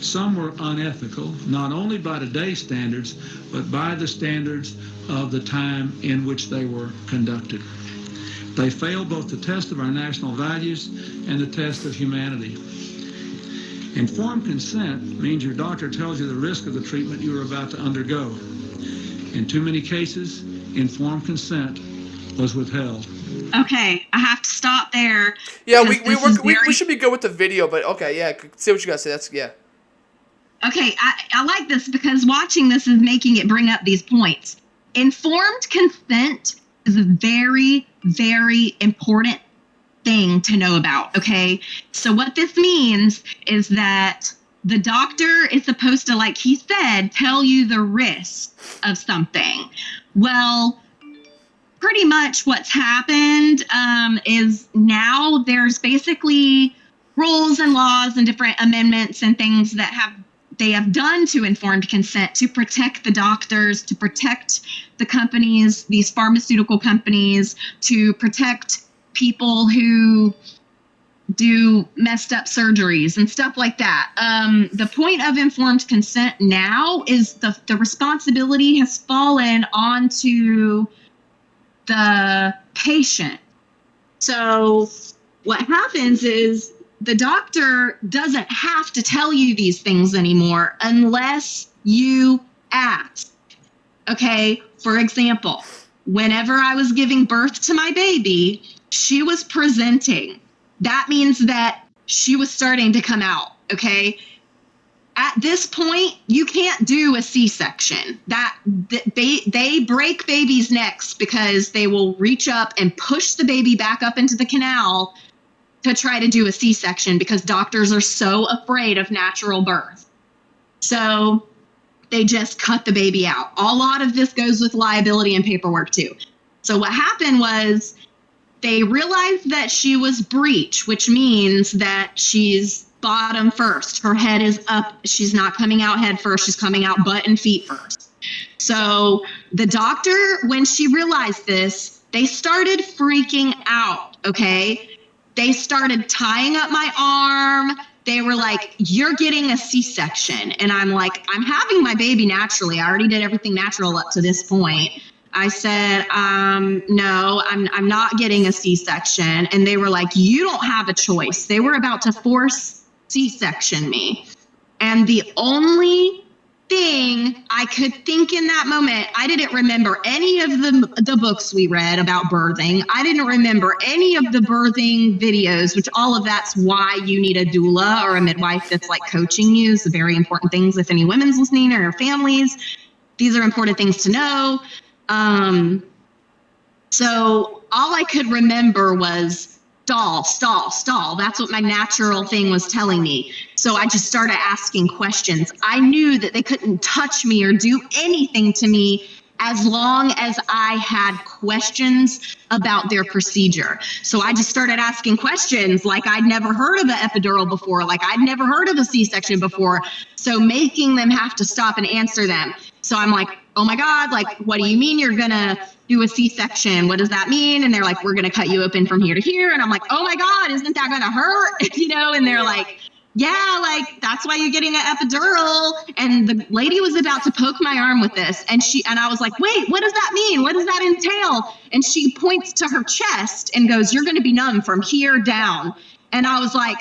some were unethical, not only by today's standards, but by the standards of the time in which they were conducted. They failed both the test of our national values and the test of humanity. Informed consent means your doctor tells you the risk of the treatment you are about to undergo. In too many cases, informed consent was withheld. Okay, I have to stop there. Yeah, we should be good with the video, but okay, yeah, say what you got to say. That's, yeah. Okay, I like this because watching this is making it bring up these points. Informed consent is a very, very important thing to know about, okay? So what this means is that the doctor is supposed to, like he said, tell you the risk of something. Well, pretty much what's happened is now there's basically rules and laws and different amendments and things that they have done to informed consent to protect the doctors, to protect the companies, these pharmaceutical companies, to protect people who do messed up surgeries and stuff like that. The point of informed consent now is the responsibility has fallen onto the patient. So what happens is the doctor doesn't have to tell you these things anymore unless you ask. Okay, for example, whenever I was giving birth to my baby, she was presenting. That means that she was starting to come out, okay? At this point, you can't do a C-section. They break babies' necks because they will reach up and push the baby back up into the canal to try to do a C-section because doctors are so afraid of natural birth. So they just cut the baby out. A lot of this goes with liability and paperwork too. So what happened was they realized that she was breech, which means that she's bottom first. Her head is up. She's not coming out head first. She's coming out butt and feet first. So the doctor, when she realized this, they started freaking out, okay? They started tying up my arm. They were like, you're getting a C-section. And I'm like, I'm having my baby naturally. I already did everything natural up to this point. I said, no, I'm not getting a C-section. And they were like, you don't have a choice. They were about to force C-section me. And the only thing I could think in that moment, I didn't remember any of the books we read about birthing. I didn't remember any of the birthing videos, which all of that's why you need a doula or a midwife that's like coaching you. It's very important things if any women's listening or families. These are important things to know. So all I could remember was stall, stall, stall. That's what my natural thing was telling me. So I just started asking questions. I knew that they couldn't touch me or do anything to me as long as I had questions about their procedure. So I just started asking questions like I'd never heard of an epidural before, like I'd never heard of a C-section before. So making them have to stop and answer them. So I'm like, oh my God, like, what do you mean you're gonna do a C-section? What does that mean? And they're like, we're gonna cut you open from here to here. And I'm like, oh my God, isn't that gonna hurt? You know, and they're like, yeah, like that's why you're getting an epidural. And the lady was about to poke my arm with this. And I was like, wait, what does that mean? What does that entail? And she points to her chest and goes, you're gonna be numb from here down. And I was like,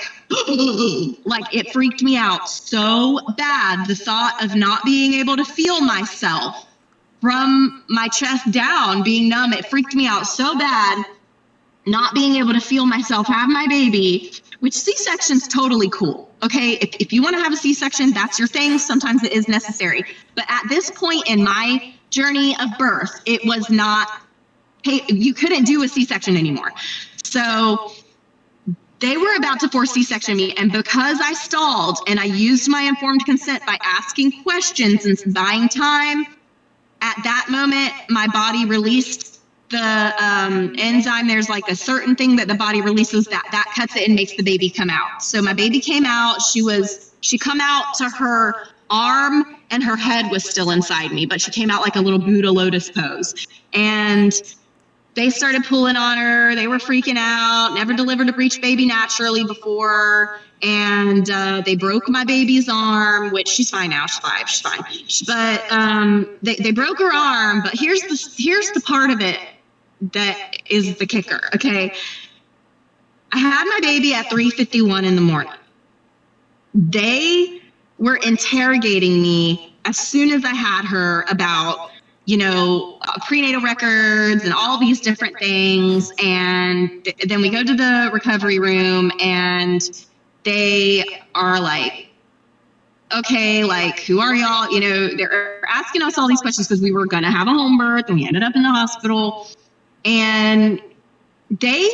like it freaked me out so bad. The thought of not being able to feel myself from my chest down, being numb, it freaked me out so bad. Not being able to feel myself have my baby, which C-section's totally cool. Okay, if you want to have a C-section, that's your thing. Sometimes it is necessary. But at this point in my journey of birth, it was not, hey, you couldn't do a C-section anymore. So they were about to force C-section me, and because I stalled and I used my informed consent by asking questions and buying time, at that moment, my body released the enzyme. There's like a certain thing that the body releases that cuts it and makes the baby come out. So my baby came out. She come out to her arm and her head was still inside me, but she came out like a little Buddha lotus pose. And they started pulling on her. They were freaking out. Never delivered a breech baby naturally before. And they broke my baby's arm, which she's fine now. She's fine. But they broke her arm. But here's the part of it that is the kicker. Okay, I had my baby at 3:51 in the morning. They were interrogating me as soon as I had her about, you know, prenatal records and all these different things. And then we go to the recovery room and they are like, okay, like, who are y'all? You know, they're asking us all these questions because we were going to have a home birth and we ended up in the hospital. And they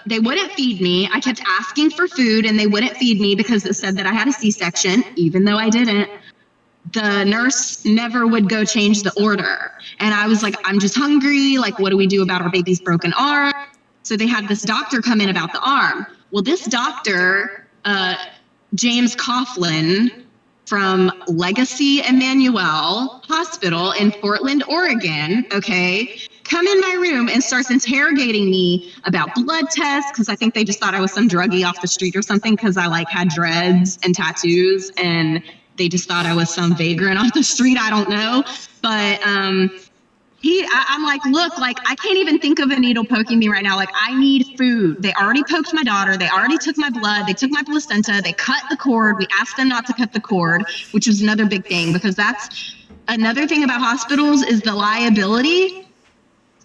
wouldn't feed me. I kept asking for food and they wouldn't feed me because it said that I had a C-section, even though I didn't. The nurse never would go change the order. And I was like, I'm just hungry. Like, what do we do about our baby's broken arm? So they had this doctor come in about the arm. Well, this doctor, James Coughlin from Legacy Emmanuel Hospital in Portland, Oregon, okay, come in my room and starts interrogating me about blood tests, because I think they just thought I was some druggie off the street or something, because I like had dreads and tattoos, and they just thought I was some vagrant off the street. I don't know. But I'm like, look, like, I can't even think of a needle poking me right now. Like, I need food. They already poked my daughter. They already took my blood. They took my placenta. They cut the cord. We asked them not to cut the cord, which was another big thing, because that's another thing about hospitals is the liability.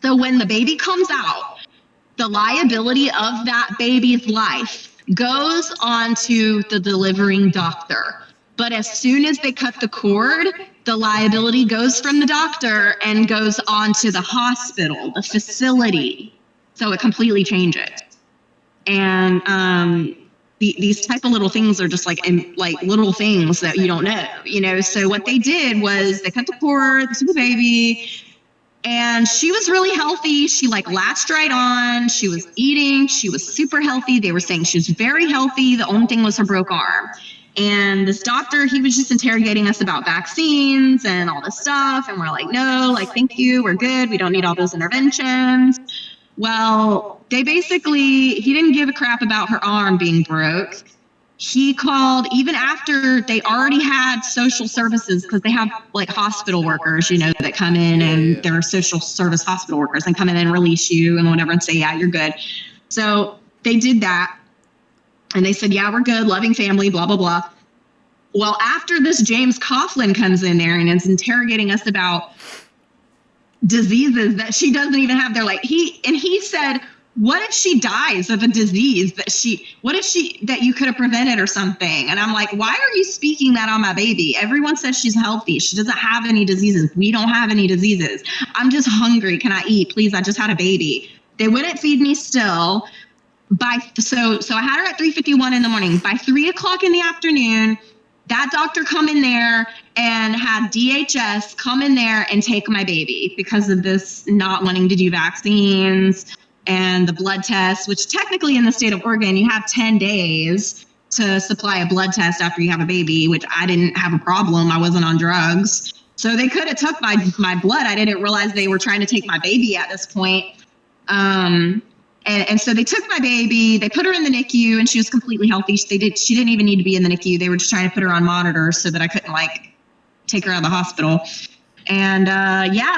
So when the baby comes out, the liability of that baby's life goes on to the delivering doctor. But as soon as they cut the cord, the liability goes from the doctor and goes on to the hospital, the facility. So it completely changes. And these type of little things are just like little things that you don't know, you know. So what they did was they cut the cord to the baby, and she was really healthy. She like latched right on. She was eating. She was super healthy. They were saying she was very healthy. The only thing was her broke arm. And this doctor, he was just interrogating us about vaccines and all this stuff. And we're like, no, like, thank you. We're good. We don't need all those interventions. Well, he didn't give a crap about her arm being broke. He called even after they already had social services, because they have like hospital workers, you know, that come in and they're social service hospital workers and come in and release you and whatever and say, yeah, you're good. So they did that. And they said, yeah, we're good, loving family, blah, blah, blah. Well, after this, James Coughlin comes in there and is interrogating us about diseases that she doesn't even have. He said, what if she dies of a disease that you could have prevented or something? And I'm like, why are you speaking that on my baby? Everyone says she's healthy. She doesn't have any diseases. We don't have any diseases. I'm just hungry. Can I eat? Please, I just had a baby. They wouldn't feed me still. So I had her at 3:51 in the morning. By 3:00 in the afternoon, that doctor come in there and had DHS come in there and take my baby because of this not wanting to do vaccines and the blood test, which technically in the state of Oregon, you have 10 days to supply a blood test after you have a baby, which I didn't have a problem. I wasn't on drugs. So they could have took my blood. I didn't realize they were trying to take my baby at this point. And so they took my baby, they put her in the NICU, and she was completely healthy. She didn't even need to be in the NICU. They were just trying to put her on monitors so that I couldn't like take her out of the hospital. And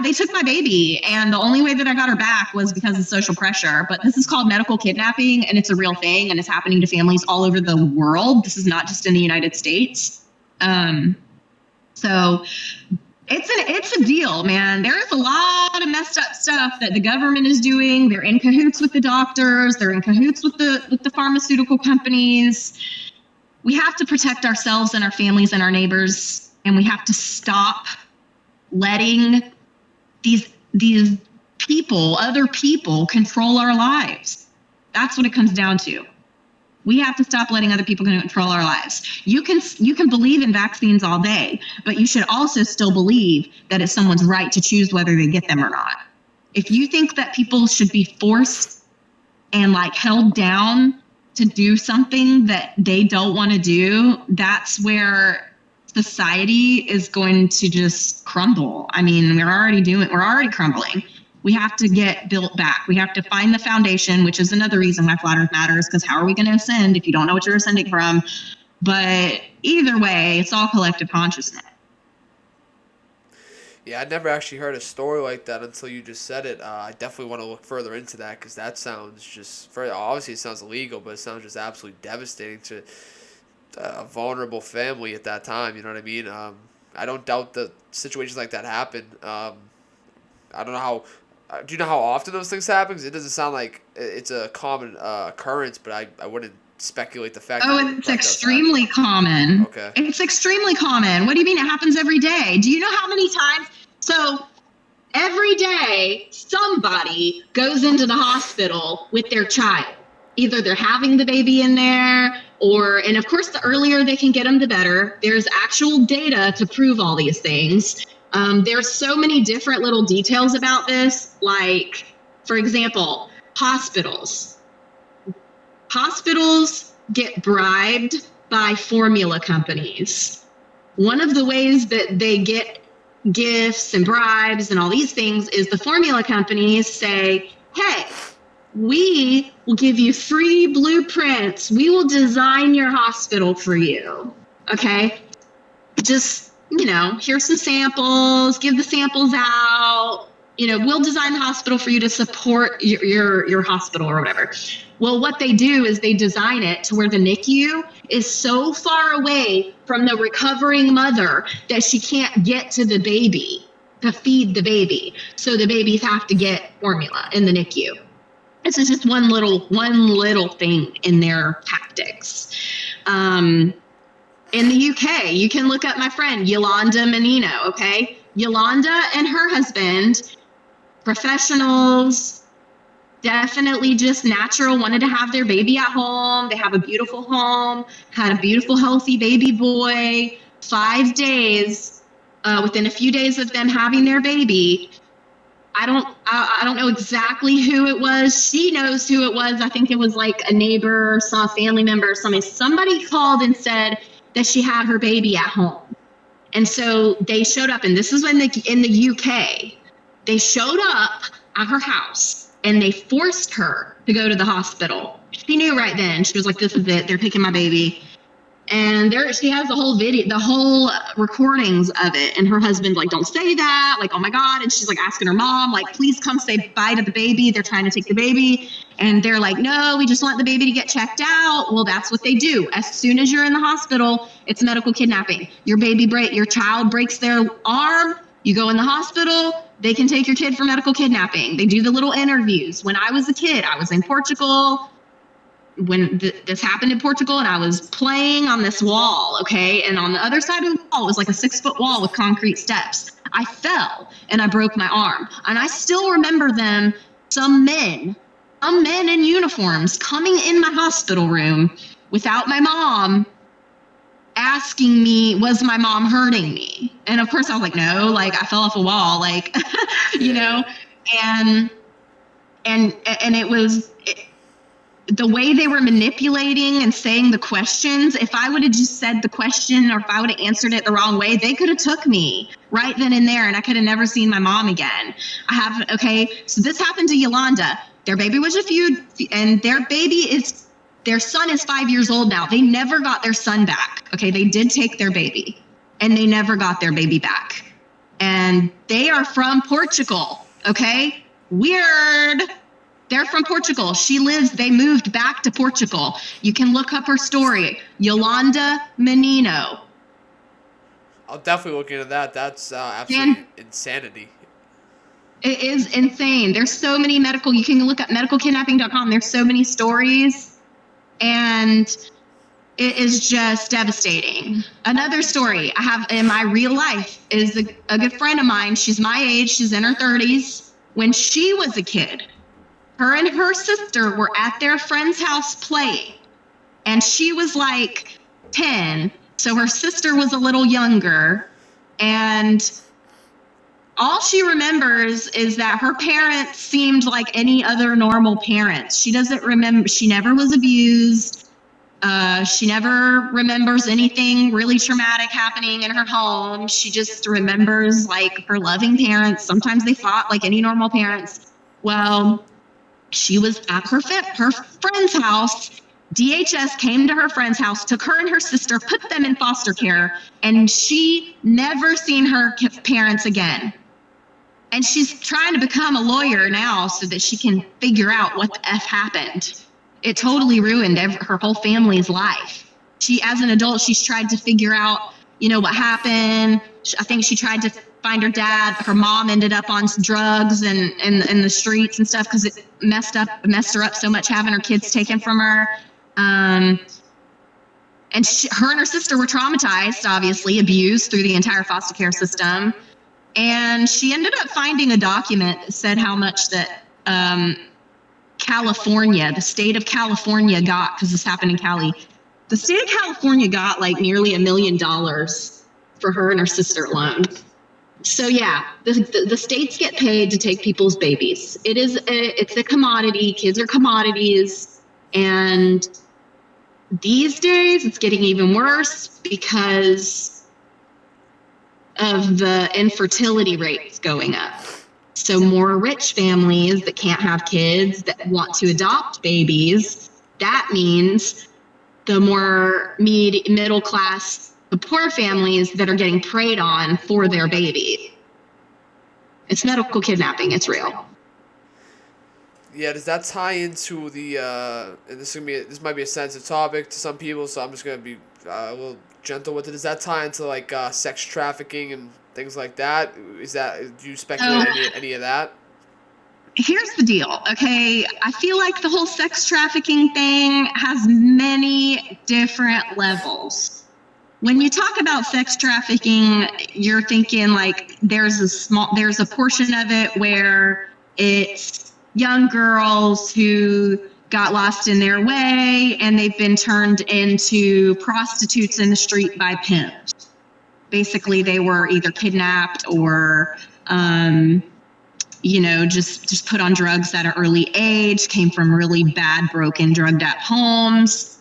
they took my baby. And the only way that I got her back was because of social pressure. But this is called medical kidnapping, and it's a real thing, and it's happening to families all over the world. This is not just in the United States. So it's a deal, man. There is a lot of messed up stuff that the government is doing. They're in cahoots with the doctors. They're in cahoots with the pharmaceutical companies. We have to protect ourselves and our families and our neighbors, and we have to stop letting these other people control our lives. That's what it comes down to. We have to stop letting other people control our lives. You can believe in vaccines all day, but you should also still believe that it's someone's right to choose whether they get them or not. If you think that people should be forced and like held down to do something that they don't want to do, that's where society is going to just crumble. I mean, we're already crumbling. We have to get built back. We have to find the foundation, which is another reason why flat earth matters, because how are we going to ascend if you don't know what you're ascending from? But either way, it's all collective consciousness. Yeah, I'd never actually heard a story like that until you just said it. I definitely want to look further into that, because that sounds obviously it sounds illegal, but it sounds just absolutely devastating to a vulnerable family at that time. You know what I mean? I don't doubt that situations like that happen. I don't know how. Do you know how often those things happen? Because it doesn't sound like it's a common occurrence, but I wouldn't speculate the fact. Oh, it's extremely common. Okay. It's extremely common. What do you mean it happens every day? Do you know how many times? So every day somebody goes into the hospital with their child. Either they're having the baby in there, and of course, the earlier they can get them, the better. There's actual data to prove all these things. There's so many different little details about this. Like, for example, hospitals. Hospitals get bribed by formula companies. One of the ways that they get gifts and bribes and all these things is the formula companies say, hey, we will give you free blueprints. We will design your hospital for you. Okay? Just, here's some samples, give the samples out. We'll design the hospital for you to support your hospital or whatever. Well, what they do is they design it to where the NICU is so far away from the recovering mother that she can't get to the baby to feed the baby. So the babies have to get formula in the NICU. This is just one little thing in their tactics. In the UK, you can look up my friend Yolanda Menino, okay? Yolanda and her husband, professionals, definitely just natural, wanted to have their baby at home. They have a beautiful home, had a beautiful, healthy baby boy. 5 days, within a few days of them having their baby, I don't know exactly who it was. She knows who it was. I think it was like a neighbor, a family member or something. Somebody called and said that she had her baby at home. And so they showed up, and this is when in the UK, they showed up at her house and they forced her to go to the hospital. She knew right then. She was like, this is it. They're taking my baby. And she has the whole video, the whole recordings of it. And her husband's like, don't say that. Like, oh my God. And she's like asking her mom, like, please come say bye to the baby. They're trying to take the baby. And they're like, no, we just want the baby to get checked out. Well, that's what they do. As soon as you're in the hospital, it's medical kidnapping. Your child breaks their arm. You go in the hospital. They can take your kid for medical kidnapping. They do the little interviews. When I was a kid, I was in Portugal when this happened in Portugal, and I was playing on this wall, okay? And on the other side of the wall was like a 6-foot wall with concrete steps. I fell and I broke my arm. And I still remember them, some men in uniforms coming in my hospital room without my mom, asking me, was my mom hurting me? And of course I was like, no, like I fell off a wall, like, and it was... the way they were manipulating and saying the questions, if I would have just said the question or if I would have answered it the wrong way, they could have took me right then and there, and I could have never seen my mom again. So this happened to Yolanda. Their baby was and their son is 5 years old now. They never got their son back. Okay, they did take their baby, and they never got their baby back. And they are from Portugal, okay? Weird. They're from Portugal. They moved back to Portugal. You can look up her story. Yolanda Menino. I'll definitely look into that. That's absolutely insanity. It is insane. There's so many you can look up medicalkidnapping.com. There's so many stories, and it is just devastating. Another story I have in my real life is a good friend of mine. She's my age. She's in her 30s. When she was a kid, her and her sister were at their friend's house playing, and she was like 10, so her sister was a little younger, and all she remembers is that her parents seemed like any other normal parents. She doesn't remember, she never was abused. She never remembers anything really traumatic happening in her home. She just remembers like her loving parents. Sometimes they fought like any normal parents. Well, she was at her friend's house. DHS came to her friend's house, took her and her sister, put them in foster care, and she never seen her parents again. And she's trying to become a lawyer now so that she can figure out what the F happened. It totally ruined her whole family's life. As an adult, she's tried to figure out, what happened. I think she tried to find her dad. Her mom ended up on drugs and in the streets and stuff because it messed her up so much having her kids taken from her. And her and her sister were traumatized, obviously, abused through the entire foster care system. And she ended up finding a document that said how much that the state of California got, because this happened in Cali. The state of California got like nearly $1 million for her and her sister alone. So yeah, the states get paid to take people's babies. It's a commodity. Kids are commodities. And these days it's getting even worse because of the infertility rates going up. So more rich families that can't have kids that want to adopt babies, that means the more middle class, the poor families that are getting preyed on for their baby. It's medical kidnapping, it's real. Yeah, does that tie into the? And this might be a sensitive topic to some people, so I'm just gonna be a little gentle with it. Does that tie into like sex trafficking and things like that? Is that, do you speculate any of that? Here's the deal, okay? I feel like the whole sex trafficking thing has many different levels. When you talk about sex trafficking, you're thinking like there's a portion of it where it's young girls who got lost in their way and they've been turned into prostitutes in the street by pimps. Basically, they were either kidnapped or just put on drugs at an early age, came from really bad, broken, drugged out homes,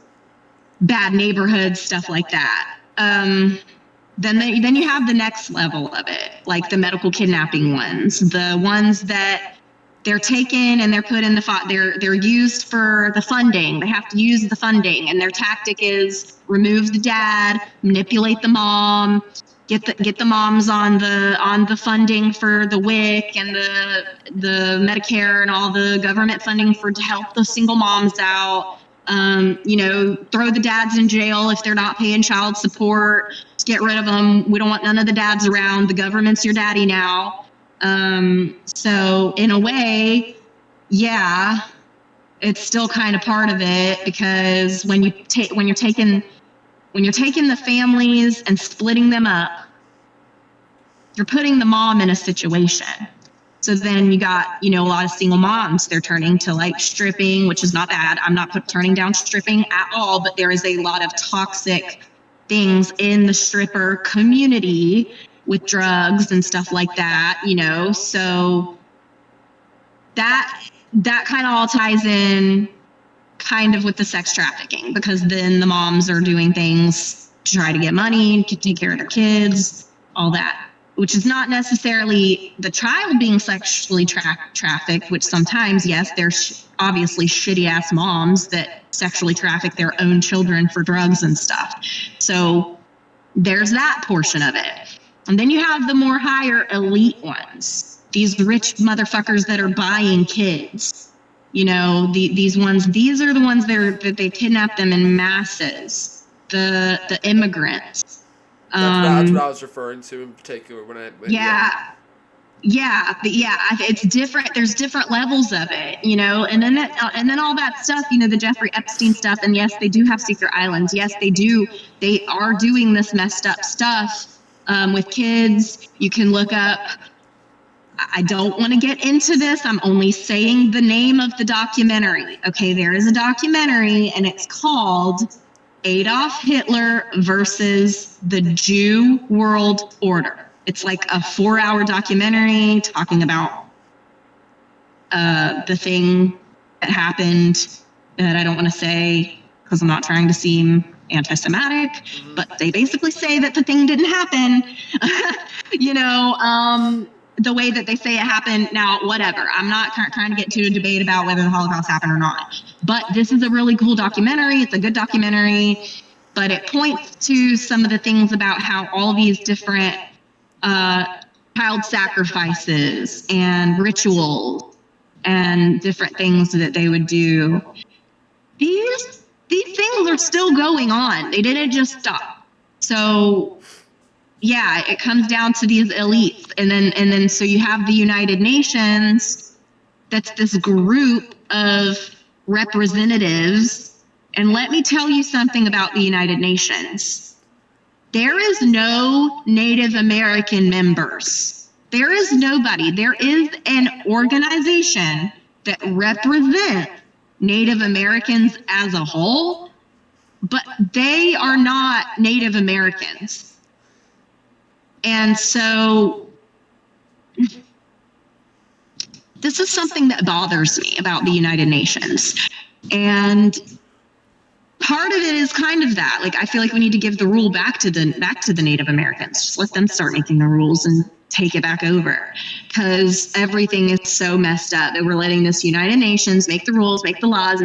bad neighborhoods, stuff like that. Then you have the next level of it, like the medical kidnapping ones, the ones that they're taken and they're put in they're used for the funding. They have to use the funding, and their tactic is remove the dad, manipulate the mom, get the moms on the funding for the WIC and the Medicare and all the government funding to help the single moms out. Throw the dads in jail if they're not paying child support. Just get rid of them. We don't want none of the dads around. The government's your daddy now. So in a way, yeah, it's still kind of part of it, because when you're taking the families and splitting them up, you're putting the mom in a situation. So then you got, a lot of single moms, they're turning to like stripping, which is not bad. I'm not turning down stripping at all, but there is a lot of toxic things in the stripper community with drugs and stuff like that, so that kind of all ties in kind of with the sex trafficking, because then the moms are doing things to try to get money, to take care of their kids, all that, which is not necessarily the child being sexually trafficked, which sometimes, yes, there's obviously shitty ass moms that sexually traffic their own children for drugs and stuff. So there's that portion of it. And then you have the more higher elite ones, these rich motherfuckers that are buying kids. These are the ones that they kidnap them in masses. The immigrants. That's what I was referring to in particular It's different. There's different levels of it, and then all that stuff, the Jeffrey Epstein stuff. And yes, they do have secret islands. Yes, they do. They are doing this messed up stuff with kids. You can look up. I don't want to get into this. I'm only saying the name of the documentary. Okay, there is a documentary, and it's called Adolf Hitler versus the Jew World Order. It's like a 4-hour documentary talking about the thing that happened that I don't want to say because I'm not trying to seem anti-Semitic, but they basically say that the thing didn't happen, the way that they say it happened. Now, whatever. I'm not trying to get to a debate about whether the Holocaust happened or not, but this is a really cool documentary. It's a good documentary, but it points to some of the things about how all these different child sacrifices and rituals and different things that they would do. These things are still going on. They didn't just stop. So yeah, it comes down to these elites. And then so you have the United Nations, that's this group of representatives. And let me tell you something about the United Nations. There is no Native American members. There is nobody. There is an organization that represents Native Americans as a whole, but they are not Native Americans. And so this is something that bothers me about the United Nations. And part of it is kind of that. Like, I feel like we need to give the rule back to the Native Americans. Just let them start making the rules and take it back over, because everything is so messed up that we're letting this United Nations make the rules, make the laws,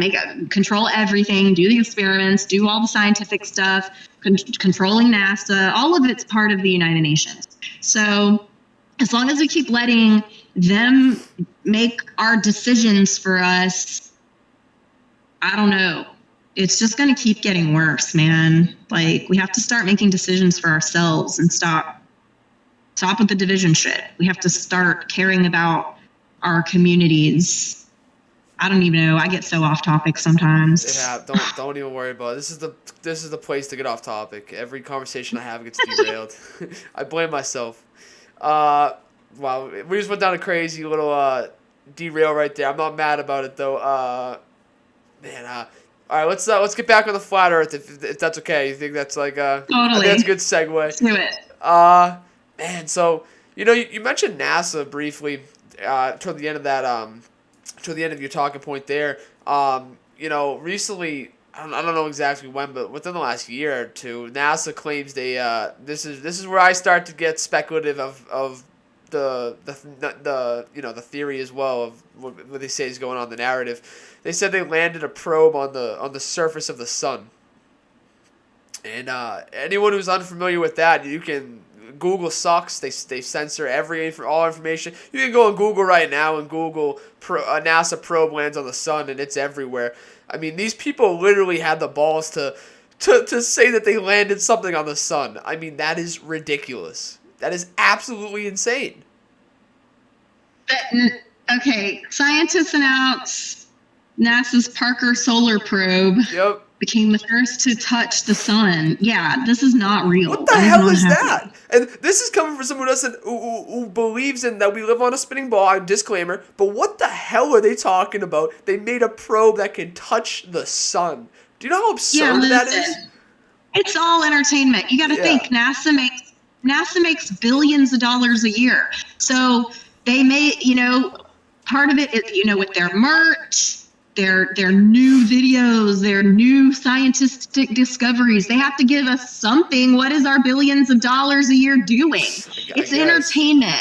control everything, do the experiments, do all the scientific stuff, controlling NASA. All of it's part of the United Nations. So as long as we keep letting them make our decisions for us, I don't know. It's just going to keep getting worse, man. Like, we have to start making decisions for ourselves and stop with the division shit. We have to start caring about our communities. I don't even know. I get so off topic sometimes. Yeah, don't even worry about it. This is the place to get off topic. Every conversation I have gets derailed. I blame myself. Wow, we just went down a crazy little derail right there. I'm not mad about it though. Man, all right, let's get back on the flat Earth if that's okay. You think that's like I think Totally. that's a good segue. Let's do it. Man, so you mentioned NASA briefly toward the end of that toward the end of your talking point there. Recently, I don't know exactly when, but within the last year or two, NASA claims they this is where I start to get speculative of the theory as well of what they say is going on, the narrative. They said they landed a probe on the surface of the sun. And anyone who's unfamiliar with that, you can Google sucks. They censor all information. You can go on Google right now and Google NASA probe lands on the sun, and it's everywhere. I mean, these people literally had the balls to say that they landed something on the sun. I mean, that is ridiculous. That is absolutely insane. Okay, scientists announced NASA's Parker Solar Probe became the first to touch the sun. Yeah, this is not real. What the hell is that? And this is coming from someone who believes in that we live on a spinning ball. Disclaimer. But what the hell are they talking about? They made a probe that can touch the sun. Do you know how absurd that is? It's all entertainment. You got to think NASA makes billions of dollars a year. So they made, part of it is, with their merch, their new videos, their new scientific discoveries. They have to give us something. What is our billions of dollars a year doing? It's entertainment.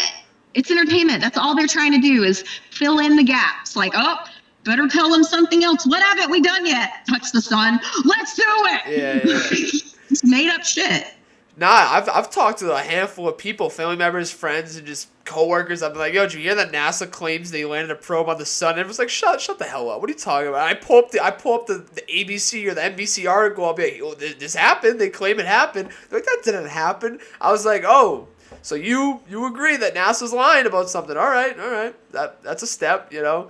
It's entertainment. That's all they're trying to do is fill in the gaps. Like, better tell them something else. What haven't we done yet? Touch the sun. Let's do it. Yeah. It's made up shit. Nah, I've talked to a handful of people, family members, friends, and just coworkers. I've been like, yo, did you hear that NASA claims they landed a probe on the sun? And it was like, shut the hell up. What are you talking about? I pull up the ABC or the NBC article. I'll be like, oh, this happened. They claim it happened. They're like, that didn't happen. I was like, oh, so you agree that NASA's lying about something? All right. That's a step. I'm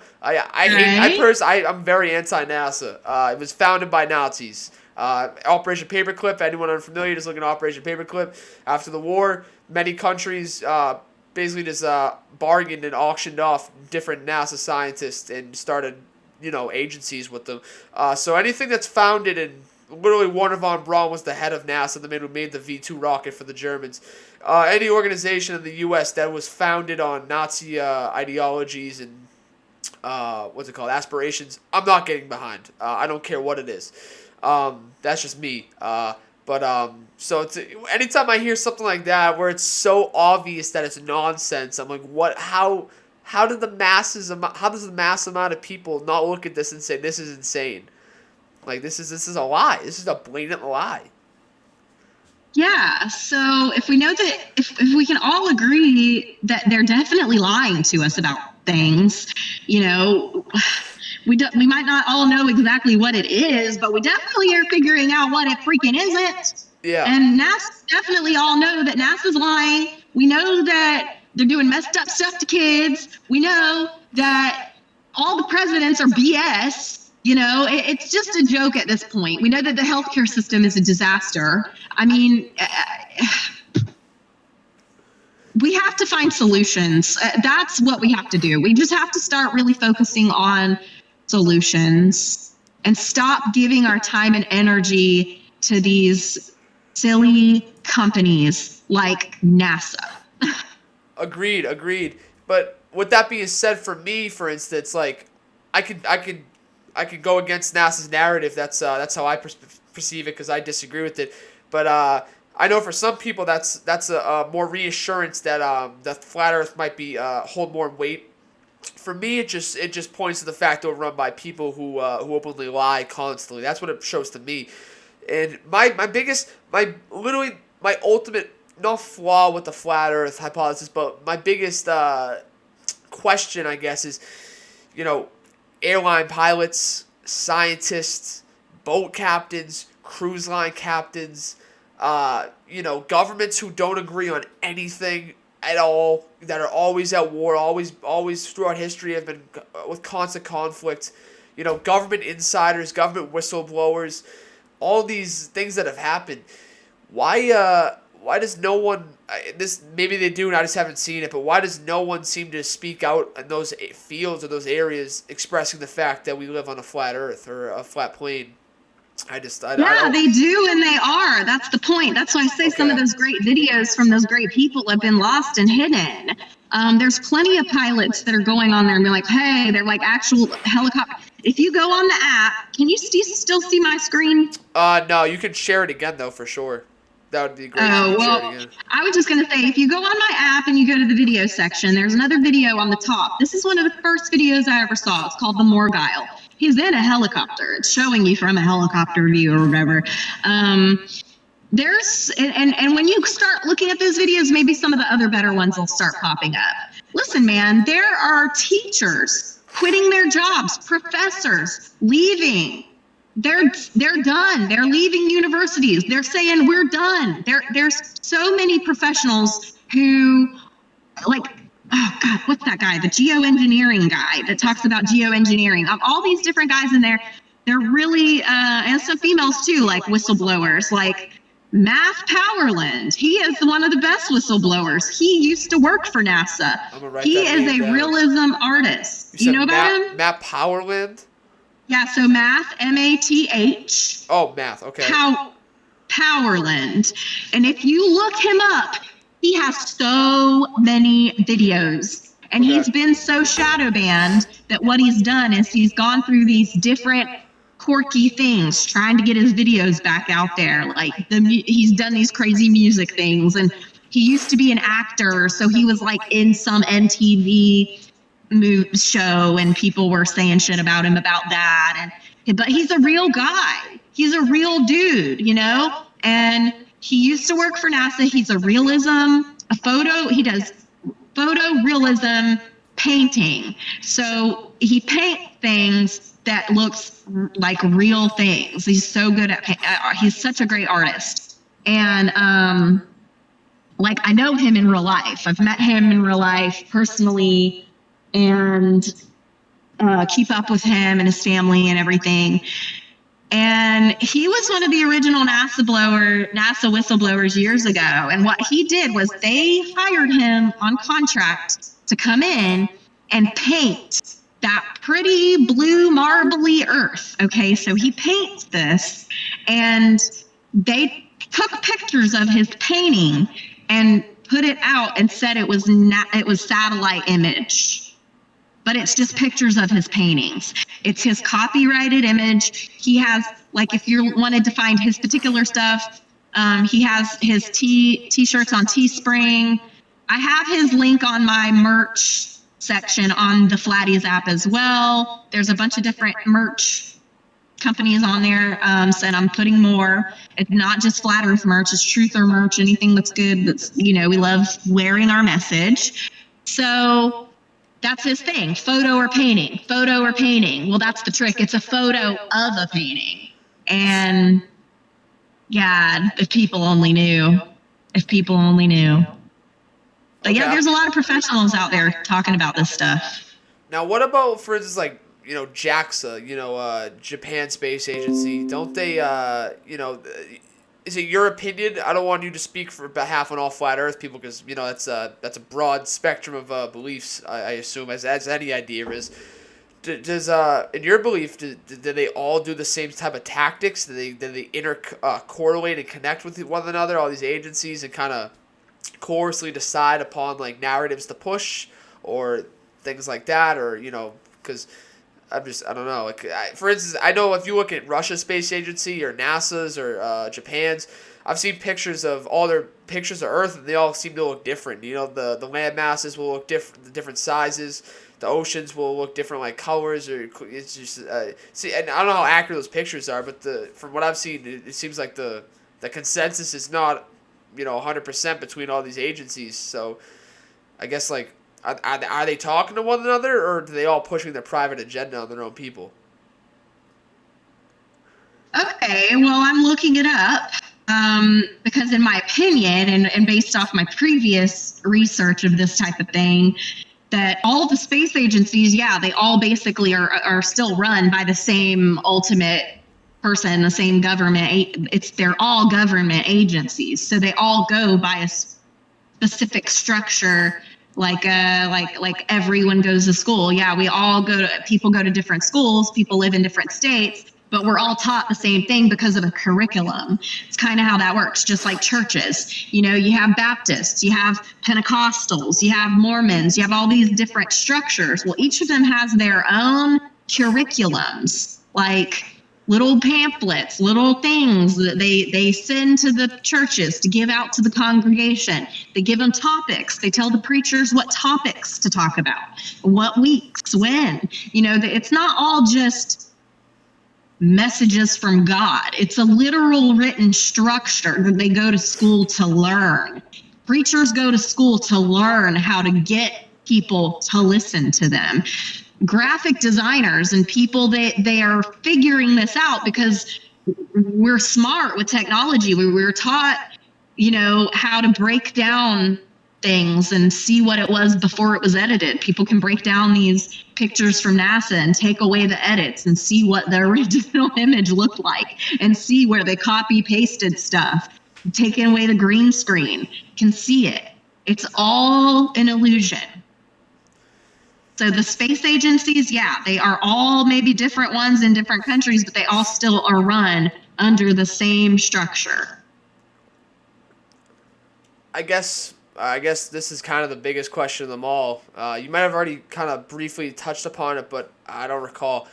very anti-NASA. It was founded by Nazis. Operation Paperclip, anyone unfamiliar, just look at Operation Paperclip. After the war, many countries basically just bargained and auctioned off different NASA scientists and started, agencies with them. So anything that's founded in, literally Wernher von Braun was the head of NASA, the man who made the V-2 rocket for the Germans. Any organization in the U.S. that was founded on Nazi ideologies and aspirations, I'm not getting behind. I don't care what it is. That's just me. So anytime I hear something like that where it's so obvious that it's nonsense, I'm like, what? How does the mass amount of people not look at this and say this is insane? Like this is a lie. This is a blatant lie. Yeah. So if we know that, if we can all agree that they're definitely lying to us about things, we might not all know exactly what it is, but we definitely are figuring out what it freaking isn't. Yeah. And NASA definitely all know that NASA's lying. We know that they're doing messed up stuff to kids. We know that all the presidents are BS. It's just a joke at this point. We know that the healthcare system is a disaster. I mean, we have to find solutions. That's what we have to do. We just have to start really focusing on solutions and stop giving our time and energy to these silly companies like NASA. Agreed. But with that being said, for me, for instance, like I could I could go against NASA's narrative. That's how I perceive it because I disagree with it. But I know for some people that's a more reassurance that the flat Earth might be hold more weight. For me, it just points to the fact that we're run by people who openly lie constantly. That's what it shows to me. And my ultimate, not flaw with the flat Earth hypothesis, but my biggest question, I guess, is, you know, airline pilots, scientists, boat captains, cruise line captains, governments who don't agree on anything at all, that are always at war, always throughout history have been with constant conflict. Government insiders, government whistleblowers, all these things that have happened. Why does no one, this maybe they do and I just haven't seen it, but why does no one seem to speak out in those fields or those areas expressing the fact that we live on a flat Earth or a flat plane? I don't. They do, and they are. That's the point. That's why I say some of those great videos from those great people have been lost and hidden. There's plenty of pilots that are going on there and be like, hey, they're like actual helicopter. If you go on the app, can you still see my screen? No, you can share it again though for sure. That would be great. Oh, well, I was just going to say, if you go on my app and you go to the video section, there's another video on the top. This is one of the first videos I ever saw. It's called The Morgile. He's in a helicopter. It's showing you from a helicopter view or whatever. There's, and when you start looking at those videos, maybe some of the other better ones will start popping up. Listen, man, there are teachers quitting their jobs, professors leaving. They're done. They're leaving universities. They're saying we're done. There's so many professionals who, like, oh God, what's that guy? The geoengineering guy that talks about geoengineering. All these different guys in there. They're really, and some females too, like whistleblowers, like Math Powerland. He is one of the best whistleblowers. He used to work for NASA. He is a realism artist. You know about him? Matt Powerland? Yeah, so Math, M-A-T-H. Oh, Math, okay. Powerland. And if you look him up, he has so many videos. And he's been so shadow banned that what he's done is he's gone through these different quirky things trying to get his videos back out there. Like he's done these crazy music things. And he used to be an actor, so he was like in some MTV show and people were saying shit about him about that, but he's a real guy. He's a real dude, and he used to work for NASA. He's he does photorealism painting, so he paints things that looks like real things. He's so good at he's such a great artist. And like, I know him in real life. I've met him in real life personally, and keep up with him and his family and everything. And he was one of the original NASA whistleblowers years ago. And what he did was they hired him on contract to come in and paint that pretty blue marbly earth. Okay, so he paints this, and they took pictures of his painting and put it out and said it was satellite image. But it's just pictures of his paintings. It's his copyrighted image. He has, like, if you wanted to find his particular stuff, he has his t-shirts on Teespring. I have his link on my merch section on the Flatties app as well. There's a bunch of different merch companies on there, and I'm putting more. It's not just Flat Earth merch, it's Truther merch, anything that's good, that's, we love wearing our message. So that's his thing, photo or painting. Well, that's the trick. It's a photo of a painting. And yeah, if people only knew. But yeah, there's a lot of professionals out there talking about this stuff. Now, what about, for instance, like, JAXA, Japan Space Agency? Don't they, is it your opinion? I don't want you to speak for behalf on all flat Earth people because, that's a broad spectrum of beliefs, I assume, as any idea is. Does in your belief, do they all do the same type of tactics? Do they correlate and connect with one another, all these agencies, and kind of coarsely decide upon, like, narratives to push or things like that? Or, because I don't know. Like, for instance, I know if you look at Russia's space agency or NASA's or Japan's, I've seen pictures of all their pictures of Earth, and they all seem to look different. You know, the land masses will look different, the different sizes. The oceans will look different, like colors, or it's just see. And I don't know how accurate those pictures are, but from what I've seen, it seems like the consensus is not, 100% between all these agencies. So I guess like are they talking to one another, or are they all pushing their private agenda on their own people? Okay, well, I'm looking it up because, in my opinion, and based off my previous research of this type of thing, that all the space agencies, yeah, they all basically are still run by the same ultimate person, the same government. They're all government agencies, so they all go by a specific structure. Like everyone goes to school. Yeah, people go to different schools, people live in different states, but we're all taught the same thing because of a curriculum. It's kind of how that works, just like churches. You have Baptists, you have Pentecostals, you have Mormons, you have all these different structures. Well, each of them has their own curriculums, like little pamphlets, little things that they send to the churches to give out to the congregation. They give them topics. They tell the preachers what topics to talk about, what weeks, when. It's not all just messages from God. It's a literal written structure that they go to school to learn. Preachers go to school to learn how to get people to listen to them. Graphic designers and people, they are figuring this out because we're smart with technology. We were taught, how to break down things and see what it was before it was edited. People can break down these pictures from NASA and take away the edits and see what the original image looked like and see where they copy pasted stuff, taking away the green screen, can see it. It's all an illusion. So the space agencies, yeah, they are all maybe different ones in different countries, but they all still are run under the same structure. I guess this is kind of the biggest question of them all. You might have already kind of briefly touched upon it, but I don't recall.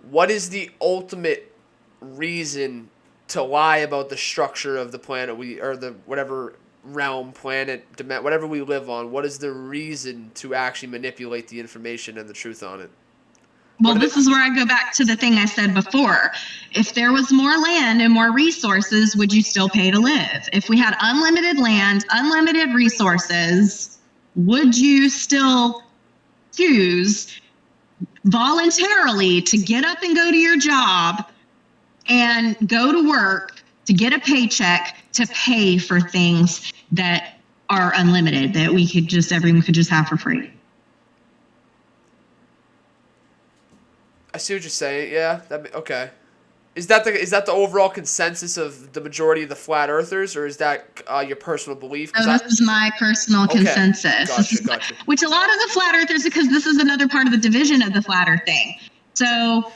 What is the ultimate reason to lie about the structure of the planet or the whatever realm, planet, whatever we live on? What is the reason to actually manipulate the information and the truth on it? Well, this is where I go back to the thing I said before. If there was more land and more resources, would you still pay to live? If we had unlimited land, unlimited resources, would you still choose voluntarily to get up and go to your job and go to work to get a paycheck to pay for things that are unlimited, that everyone could just have for free? I see what you're saying. Yeah. Okay. Is that the overall consensus of the majority of the flat earthers, or is that your personal belief? No, this is my personal consensus. Gotcha. Which a lot of the flat earthers, because this is another part of the division of the flat earth thing. So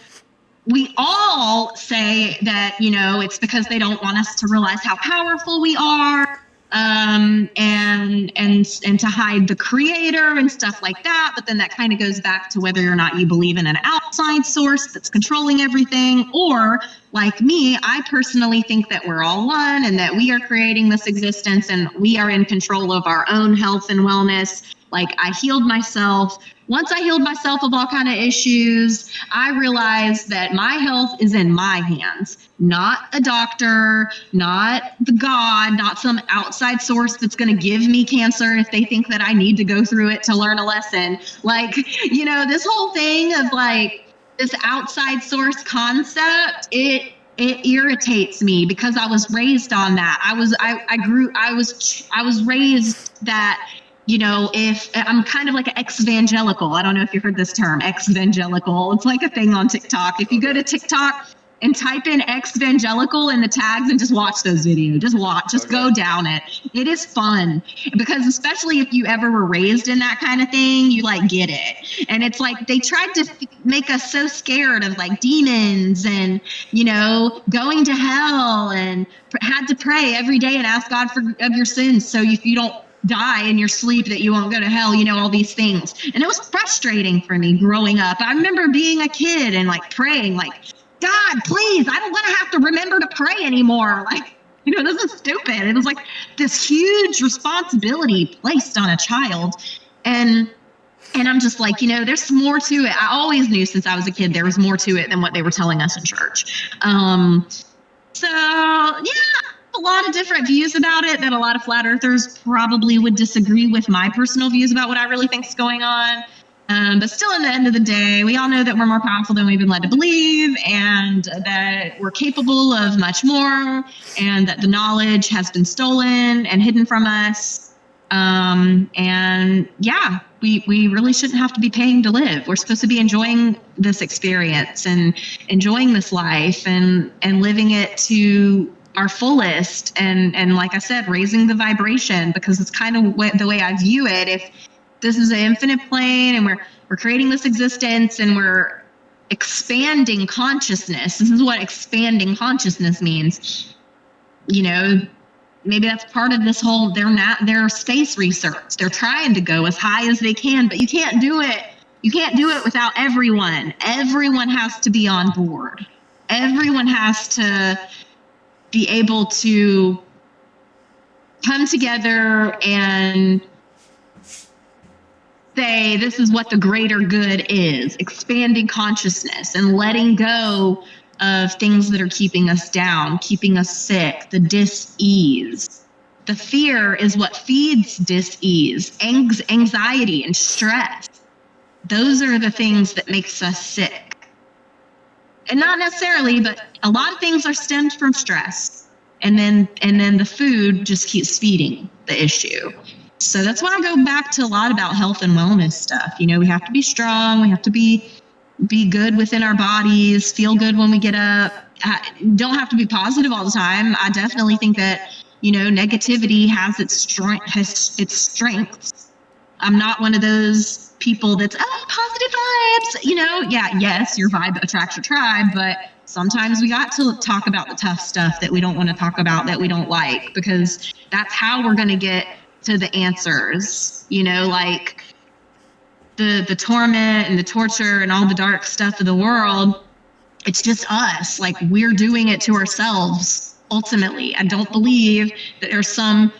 we all say that, it's because they don't want us to realize how powerful we are, and to hide the creator and stuff like that. But then that kind of goes back to whether or not you believe in an outside source that's controlling everything, or like me, I personally think that we're all one and that we are creating this existence and we are in control of our own health and wellness. Like, I healed myself. Once I healed myself of all kind of issues, I realized that my health is in my hands, not a doctor, not the God, not some outside source that's going to give me cancer if they think that I need to go through it to learn a lesson. Like, this whole thing of like this outside source concept, it irritates me because I was raised on that. I was raised that, if I'm kind of like an ex-evangelical. I don't know if you've heard this term, ex-evangelical. It's like a thing on TikTok. If you go to TikTok and type in ex-evangelical in the tags and just watch those videos, just go down it. It is fun because, especially if you ever were raised in that kind of thing, you like get it. And it's like they tried to make us so scared of like demons and, going to hell, and had to pray every day and ask God of your sins. So if you don't die in your sleep, that you won't go to hell, you know, all these things. And it was frustrating for me growing up. I remember being a kid and like praying, like, God, please, I don't want to have to remember to pray anymore. Like, you know, this is stupid. It was like this huge responsibility placed on a child. And I'm just like, you know, there's more to it. I always knew since I was a kid there was more to it than what they were telling us in church. So, yeah, a lot of different views about it that a lot of flat earthers probably would disagree with my personal views about what I really think is going on. But still, in the end of the day, we all know that we're more powerful than we've been led to believe, and that we're capable of much more, and that the knowledge has been stolen and hidden from us. And yeah, we really shouldn't have to be paying to live. We're supposed to be enjoying this experience and enjoying this life and living it to our fullest. And like I said, raising the vibration, because it's kind of the way I view it. If this is an infinite plane and we're creating this existence and we're expanding consciousness, this is what expanding consciousness means. You know, maybe that's part of this whole their space research. They're trying to go as high as they can, but you can't do it. You can't do it without everyone. Everyone has to be on board. Everyone has to be able to come together and say, this is what the greater good is, expanding consciousness and letting go of things that are keeping us down, keeping us sick, the dis-ease. The fear is what feeds dis-ease, anxiety and stress. Those are the things that makes us sick. And not necessarily, but a lot of things are stemmed from stress. And then the food just keeps feeding the issue. So that's why I go back to a lot about health and wellness stuff. You know, we have to be strong. We have to be good within our bodies, feel good when we get up. Don't have to be positive all the time. I definitely think that, you know, negativity has its strengths. I'm not one of those people that's, positive vibes, you know. Yeah, yes, your vibe attracts your tribe, but sometimes we got to talk about the tough stuff that we don't want to talk about, that we don't like, because that's how we're going to get to the answers. You know, like the torment and the torture and all the dark stuff of the world, it's just us. Like, we're doing it to ourselves ultimately. I don't believe that there's some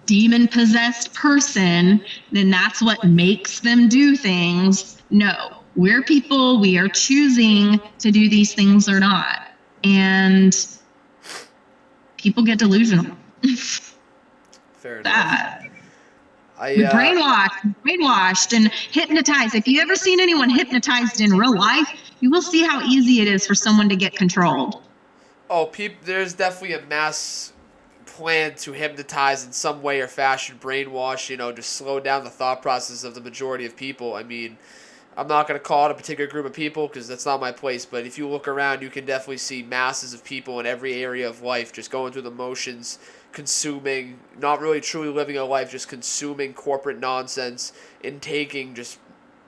demon possessed person, then that's what makes them do things. No, we're people, we are choosing to do these things or not. And people get delusional. Fair enough. Brainwashed and hypnotized. If you ever seen anyone hypnotized in real life, you will see how easy it is for someone to get controlled. Oh, there's definitely a mass plan to hypnotize in some way or fashion, brainwash, you know, to slow down the thought process of the majority of people. I mean, I'm not going to call it a particular group of people because that's not my place, but if you look around, you can definitely see masses of people in every area of life just going through the motions, consuming, not really truly living a life, just consuming corporate nonsense, intaking just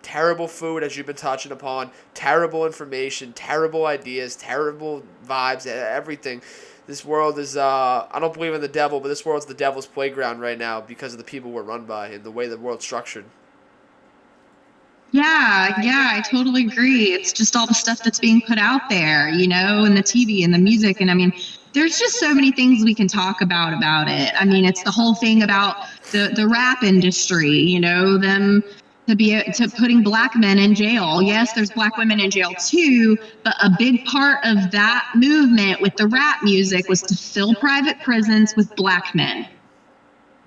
terrible food, as you've been touching upon, terrible information, terrible ideas, terrible vibes, everything. This world is, I don't believe in the devil, but this world's the devil's playground right now because of the people we're run by and the way the world's structured. Yeah, I totally agree. It's just all the stuff that's being put out there, you know, and the TV and the music. And I mean, there's just so many things we can talk about it. I mean, it's the whole thing about the rap industry, you know, them to putting black men in jail. Yes, there's black women in jail too, but a big part of that movement with the rap music was to fill private prisons with black men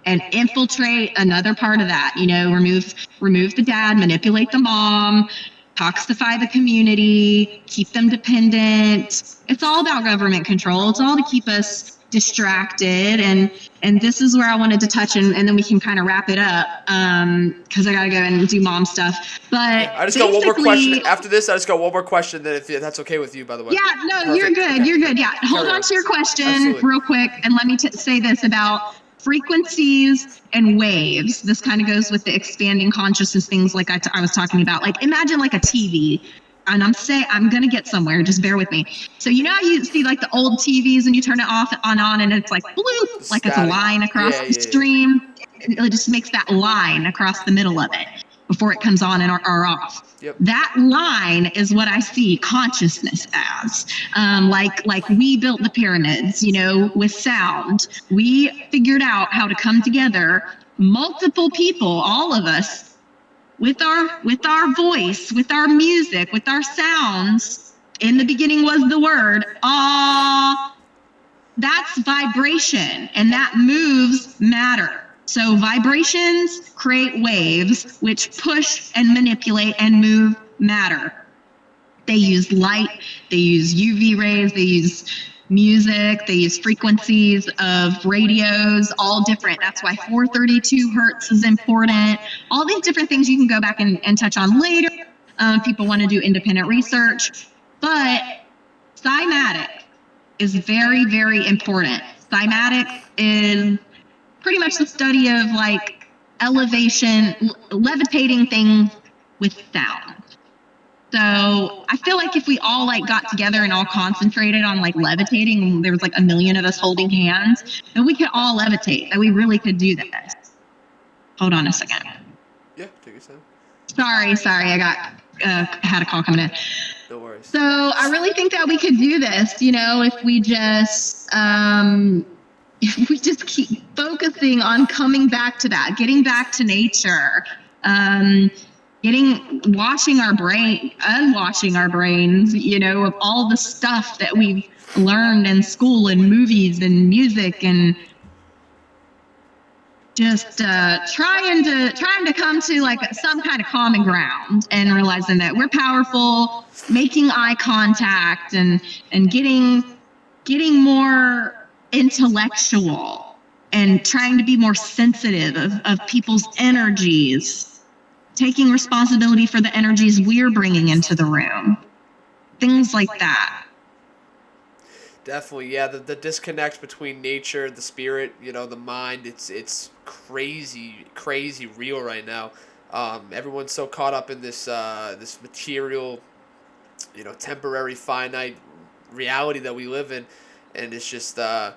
and infiltrate another part of that, you know, remove the dad, manipulate the mom, toxify the community, keep them dependent. It's all about government control. It's all to keep us distracted. And this is where I wanted to touch, and then we can kind of wrap it up because I got to go and do mom stuff. But I just got one more question. After this, I just got one more question, if that's okay with you, by the way. Yeah, no, perfect. You're good. Okay. You're good. Yeah, hold on to your question real quick, and let me say this about frequencies and waves. This kind of goes with the expanding consciousness things like I was talking about. Like, imagine like a TV. And I'm going to get somewhere. Just bear with me. So, you know how you see like the old TVs and you turn it off on and it's like bloop, like it's a line across the stream. it just makes that line across the middle of it before it comes on and or off. Yep. That line is what I see consciousness as. Like we built the pyramids, with sound. We figured out how to come together, multiple people, all of us, with our voice, with our music, with our sounds. In the beginning was the word, ah. That's vibration, and that moves matter. So vibrations create waves which push and manipulate and move matter. They use light, they use UV rays, they use music, they use frequencies of radios, all different. That's why 432 hertz is important. All these different things you can go back and touch on later. People want to do independent research, but cymatic is very, very important. Cymatic is pretty much the study of like elevation, levitating things with sound. So I feel like if we all like got together and all concentrated on like levitating, and there was like a million of us holding hands, then we could all levitate. That we really could do this. Hold on a second. Yeah, take your time. Sorry, I got had a call coming in. No worries. So I really think that we could do this, if we just keep focusing on coming back to that, getting back to nature, washing our brain, unwashing our brains, of all the stuff that we've learned in school and movies and music, and just trying to come to like some kind of common ground and realizing that we're powerful, making eye contact and getting more intellectual and trying to be more sensitive of people's energies, taking responsibility for the energies we're bringing into the room, things like that. Definitely, yeah. The disconnect between nature, the spirit, the mind. It's crazy real right now. Everyone's so caught up in this this material, temporary, finite reality that we live in, and it's just, man.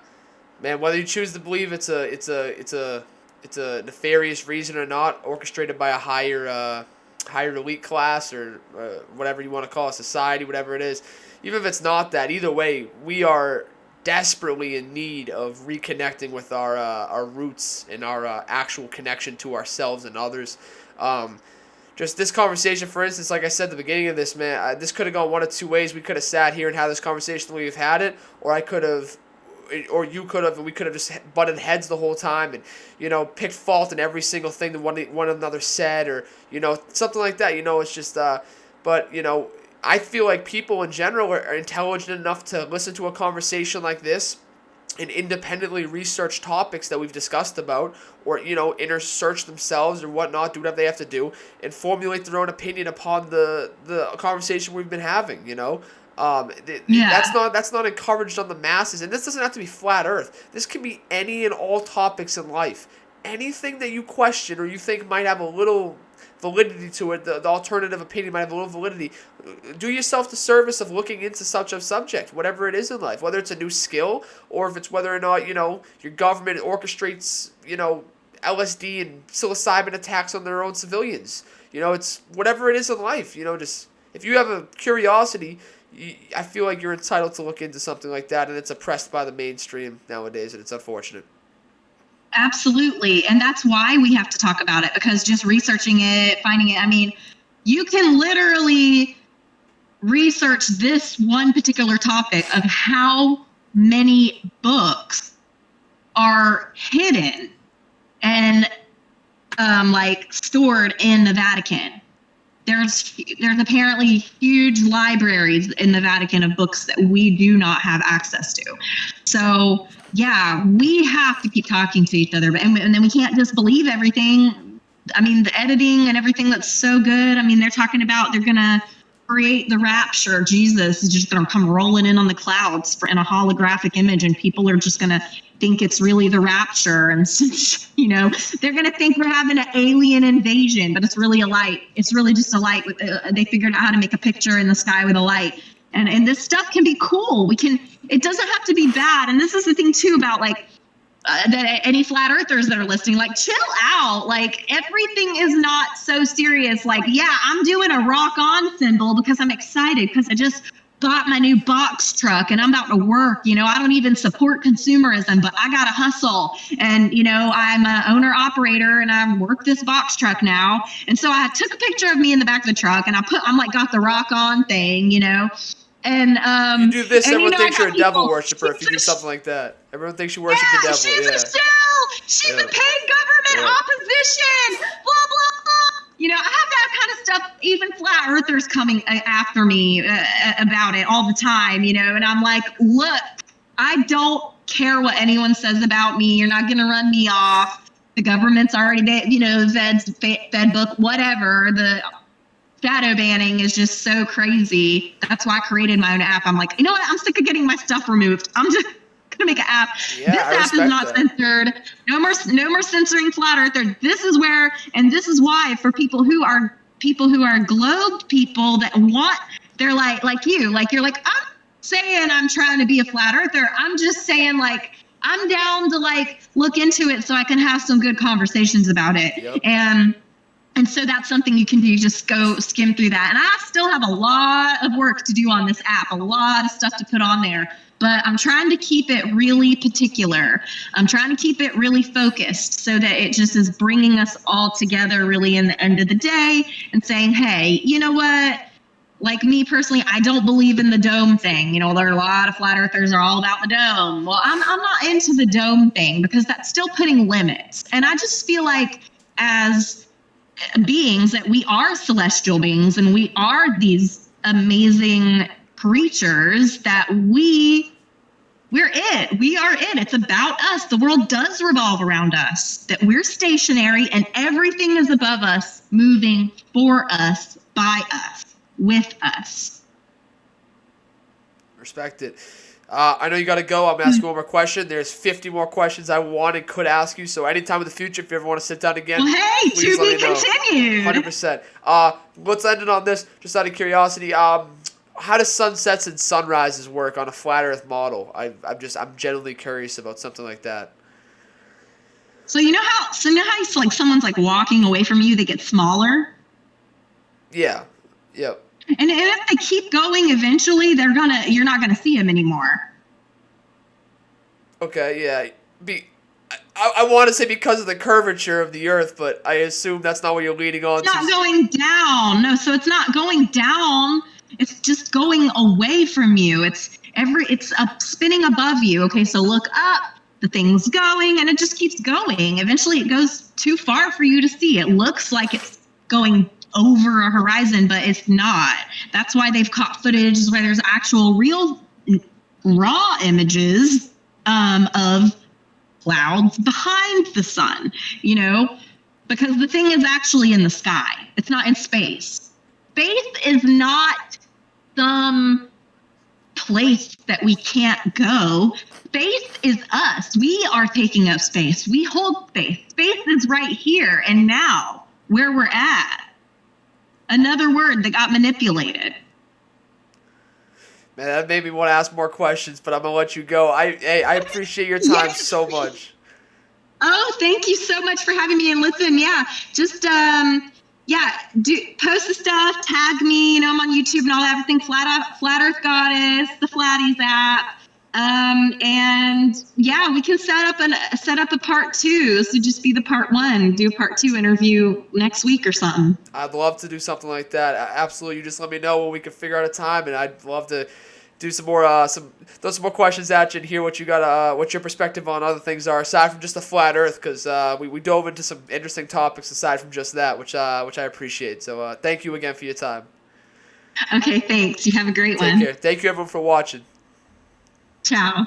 Whether you choose to believe it's a nefarious reason or not, orchestrated by a higher elite class or whatever you want to call it, society, whatever it is. Even if it's not that, either way, we are desperately in need of reconnecting with our roots and our actual connection to ourselves and others. Just this conversation, for instance, like I said at the beginning of this, man, this could have gone one of two ways. We could have sat here and had this conversation the way we've had it, or I could have, or you could have, and we could have just butted heads the whole time and, picked fault in every single thing that one another said, or, something like that. It's just, but, I feel like people in general are intelligent enough to listen to a conversation like this and independently research topics that we've discussed about, or, inner search themselves or whatnot, do whatever they have to do, and formulate their own opinion upon the conversation we've been having, That's not encouraged on the masses, and this doesn't have to be flat earth. This can be any and all topics in life. Anything that you question or you think might have a little validity to it, the alternative opinion might have a little validity. Do yourself the service of looking into such a subject, whatever it is in life, whether it's a new skill or if it's whether or not, your government orchestrates, LSD and psilocybin attacks on their own civilians. It's whatever it is in life, just if you have a curiosity, I feel like you're entitled to look into something like that, and it's oppressed by the mainstream nowadays, and it's unfortunate. Absolutely. And that's why we have to talk about it, because just researching it, finding it, you can literally research this one particular topic of how many books are hidden and stored in the Vatican. There's apparently huge libraries in the Vatican of books that we do not have access to. So yeah, we have to keep talking to each other, and then we can't just believe everything. The editing and everything that's so good. They're talking about they're gonna create the rapture. Jesus is just gonna come rolling in on the clouds in a holographic image, and people are just gonna think it's really the rapture, and they're gonna think we're having an alien invasion, but it's really a light. It's really just a light. They figured out how to make a picture in the sky with a light, and this stuff can be cool. It doesn't have to be bad. And this is the thing too about that any flat earthers that are listening, like, chill out. Like, everything is not so serious. Like, yeah, I'm doing a rock on symbol because I'm excited because I just got my new box truck and I'm about to work. I don't even support consumerism, but I got to hustle. And, I'm an owner operator and I work this box truck now. And so I took a picture of me in the back of the truck and I'm like, got the rock on thing, And You do this, and everyone I thinks you're got a devil people, worshiper if you do something like that. Everyone thinks you worship the yeah, devil. she's a Yeah. shell. She's Yeah. a paid government Yeah. opposition. Blah blah blah. I have that kind of stuff. Even flat earthers coming after me about it all the time. And I'm like, look, I don't care what anyone says about me. You're not going to run me off. The government's already, Fed book, whatever. The shadow banning is just so crazy. That's why I created my own app. I'm like, you know what? I'm sick of getting my stuff removed. I'm just gonna make an app. Yeah, This I app is respect not that. censored. No more censoring flat earthers. This is where, and this is why, for people who are globe people that want, they're like you, like you're like, I'm saying I'm trying to be a flat earther. I'm just saying, like, I'm down to like look into it so I can have some good conversations about it. Yep. And so that's something you can do. Just go skim through that. And I still have a lot of work to do on this app, a lot of stuff to put on there. But I'm trying to keep it really particular. I'm trying to keep it really focused so that it just is bringing us all together really in the end of the day and saying, hey, you know what? Like me personally, I don't believe in the dome thing. There are a lot of flat earthers are all about the dome. Well, I'm not into the dome thing because that's still putting limits. And I just feel like as beings that we are celestial beings and we are these amazing creatures that we're it. We are it. It's about us. The world does revolve around us, that we're stationary and everything is above us, moving for us, by us, with us. Respect it. I know you got to go. I'm asking one more question. There's 50 more questions I want and could ask you. So anytime in the future, if you ever want to sit down again, Well, hey, please to let be me know. continued. 100%. Let's end it on this, just out of curiosity. How does sunsets and sunrises work on a flat Earth model? I'm genuinely curious about something like that. So you know how it's like someone's like walking away from you, they get smaller. Yeah. Yep. And if they keep going, eventually you're not gonna see them anymore. Okay. Yeah. I want to say because of the curvature of the Earth, but I assume that's not what you're leading on It's to. not going down. No, so it's not going down. It's just going away from you. It's spinning above you. Okay, so look up. The thing's going, and it just keeps going. Eventually, it goes too far for you to see. It looks like it's going over a horizon, but it's not. That's why they've caught footage where there's actual real raw images of clouds behind the sun, because the thing is actually in the sky. It's not in space. Space is not some place that we can't go. Space is us. We are taking up space. We hold space. Space is right here and now, where we're at. Another word that got manipulated. Man, that made me want to ask more questions, but I'm gonna let you go. I appreciate your time so much. Oh, thank you so much for having me and listen. Yeah, just post the stuff, tag me. I'm on YouTube and all that, everything. Flat Earth Goddess, the Flatties app. And yeah, we can set up a part 2. This would just be the part 1. Do a part 2 interview next week or something. I'd love to do something like that. Absolutely. You just let me know when we can figure out a time, and I'd love to do some more throw some more questions at you and hear what you got, what your perspective on other things are aside from just the flat Earth, because we dove into some interesting topics aside from just that, which I appreciate. So thank you again for your time. Okay, thanks. You have a great one. Take care. Thank you everyone for watching. Ciao.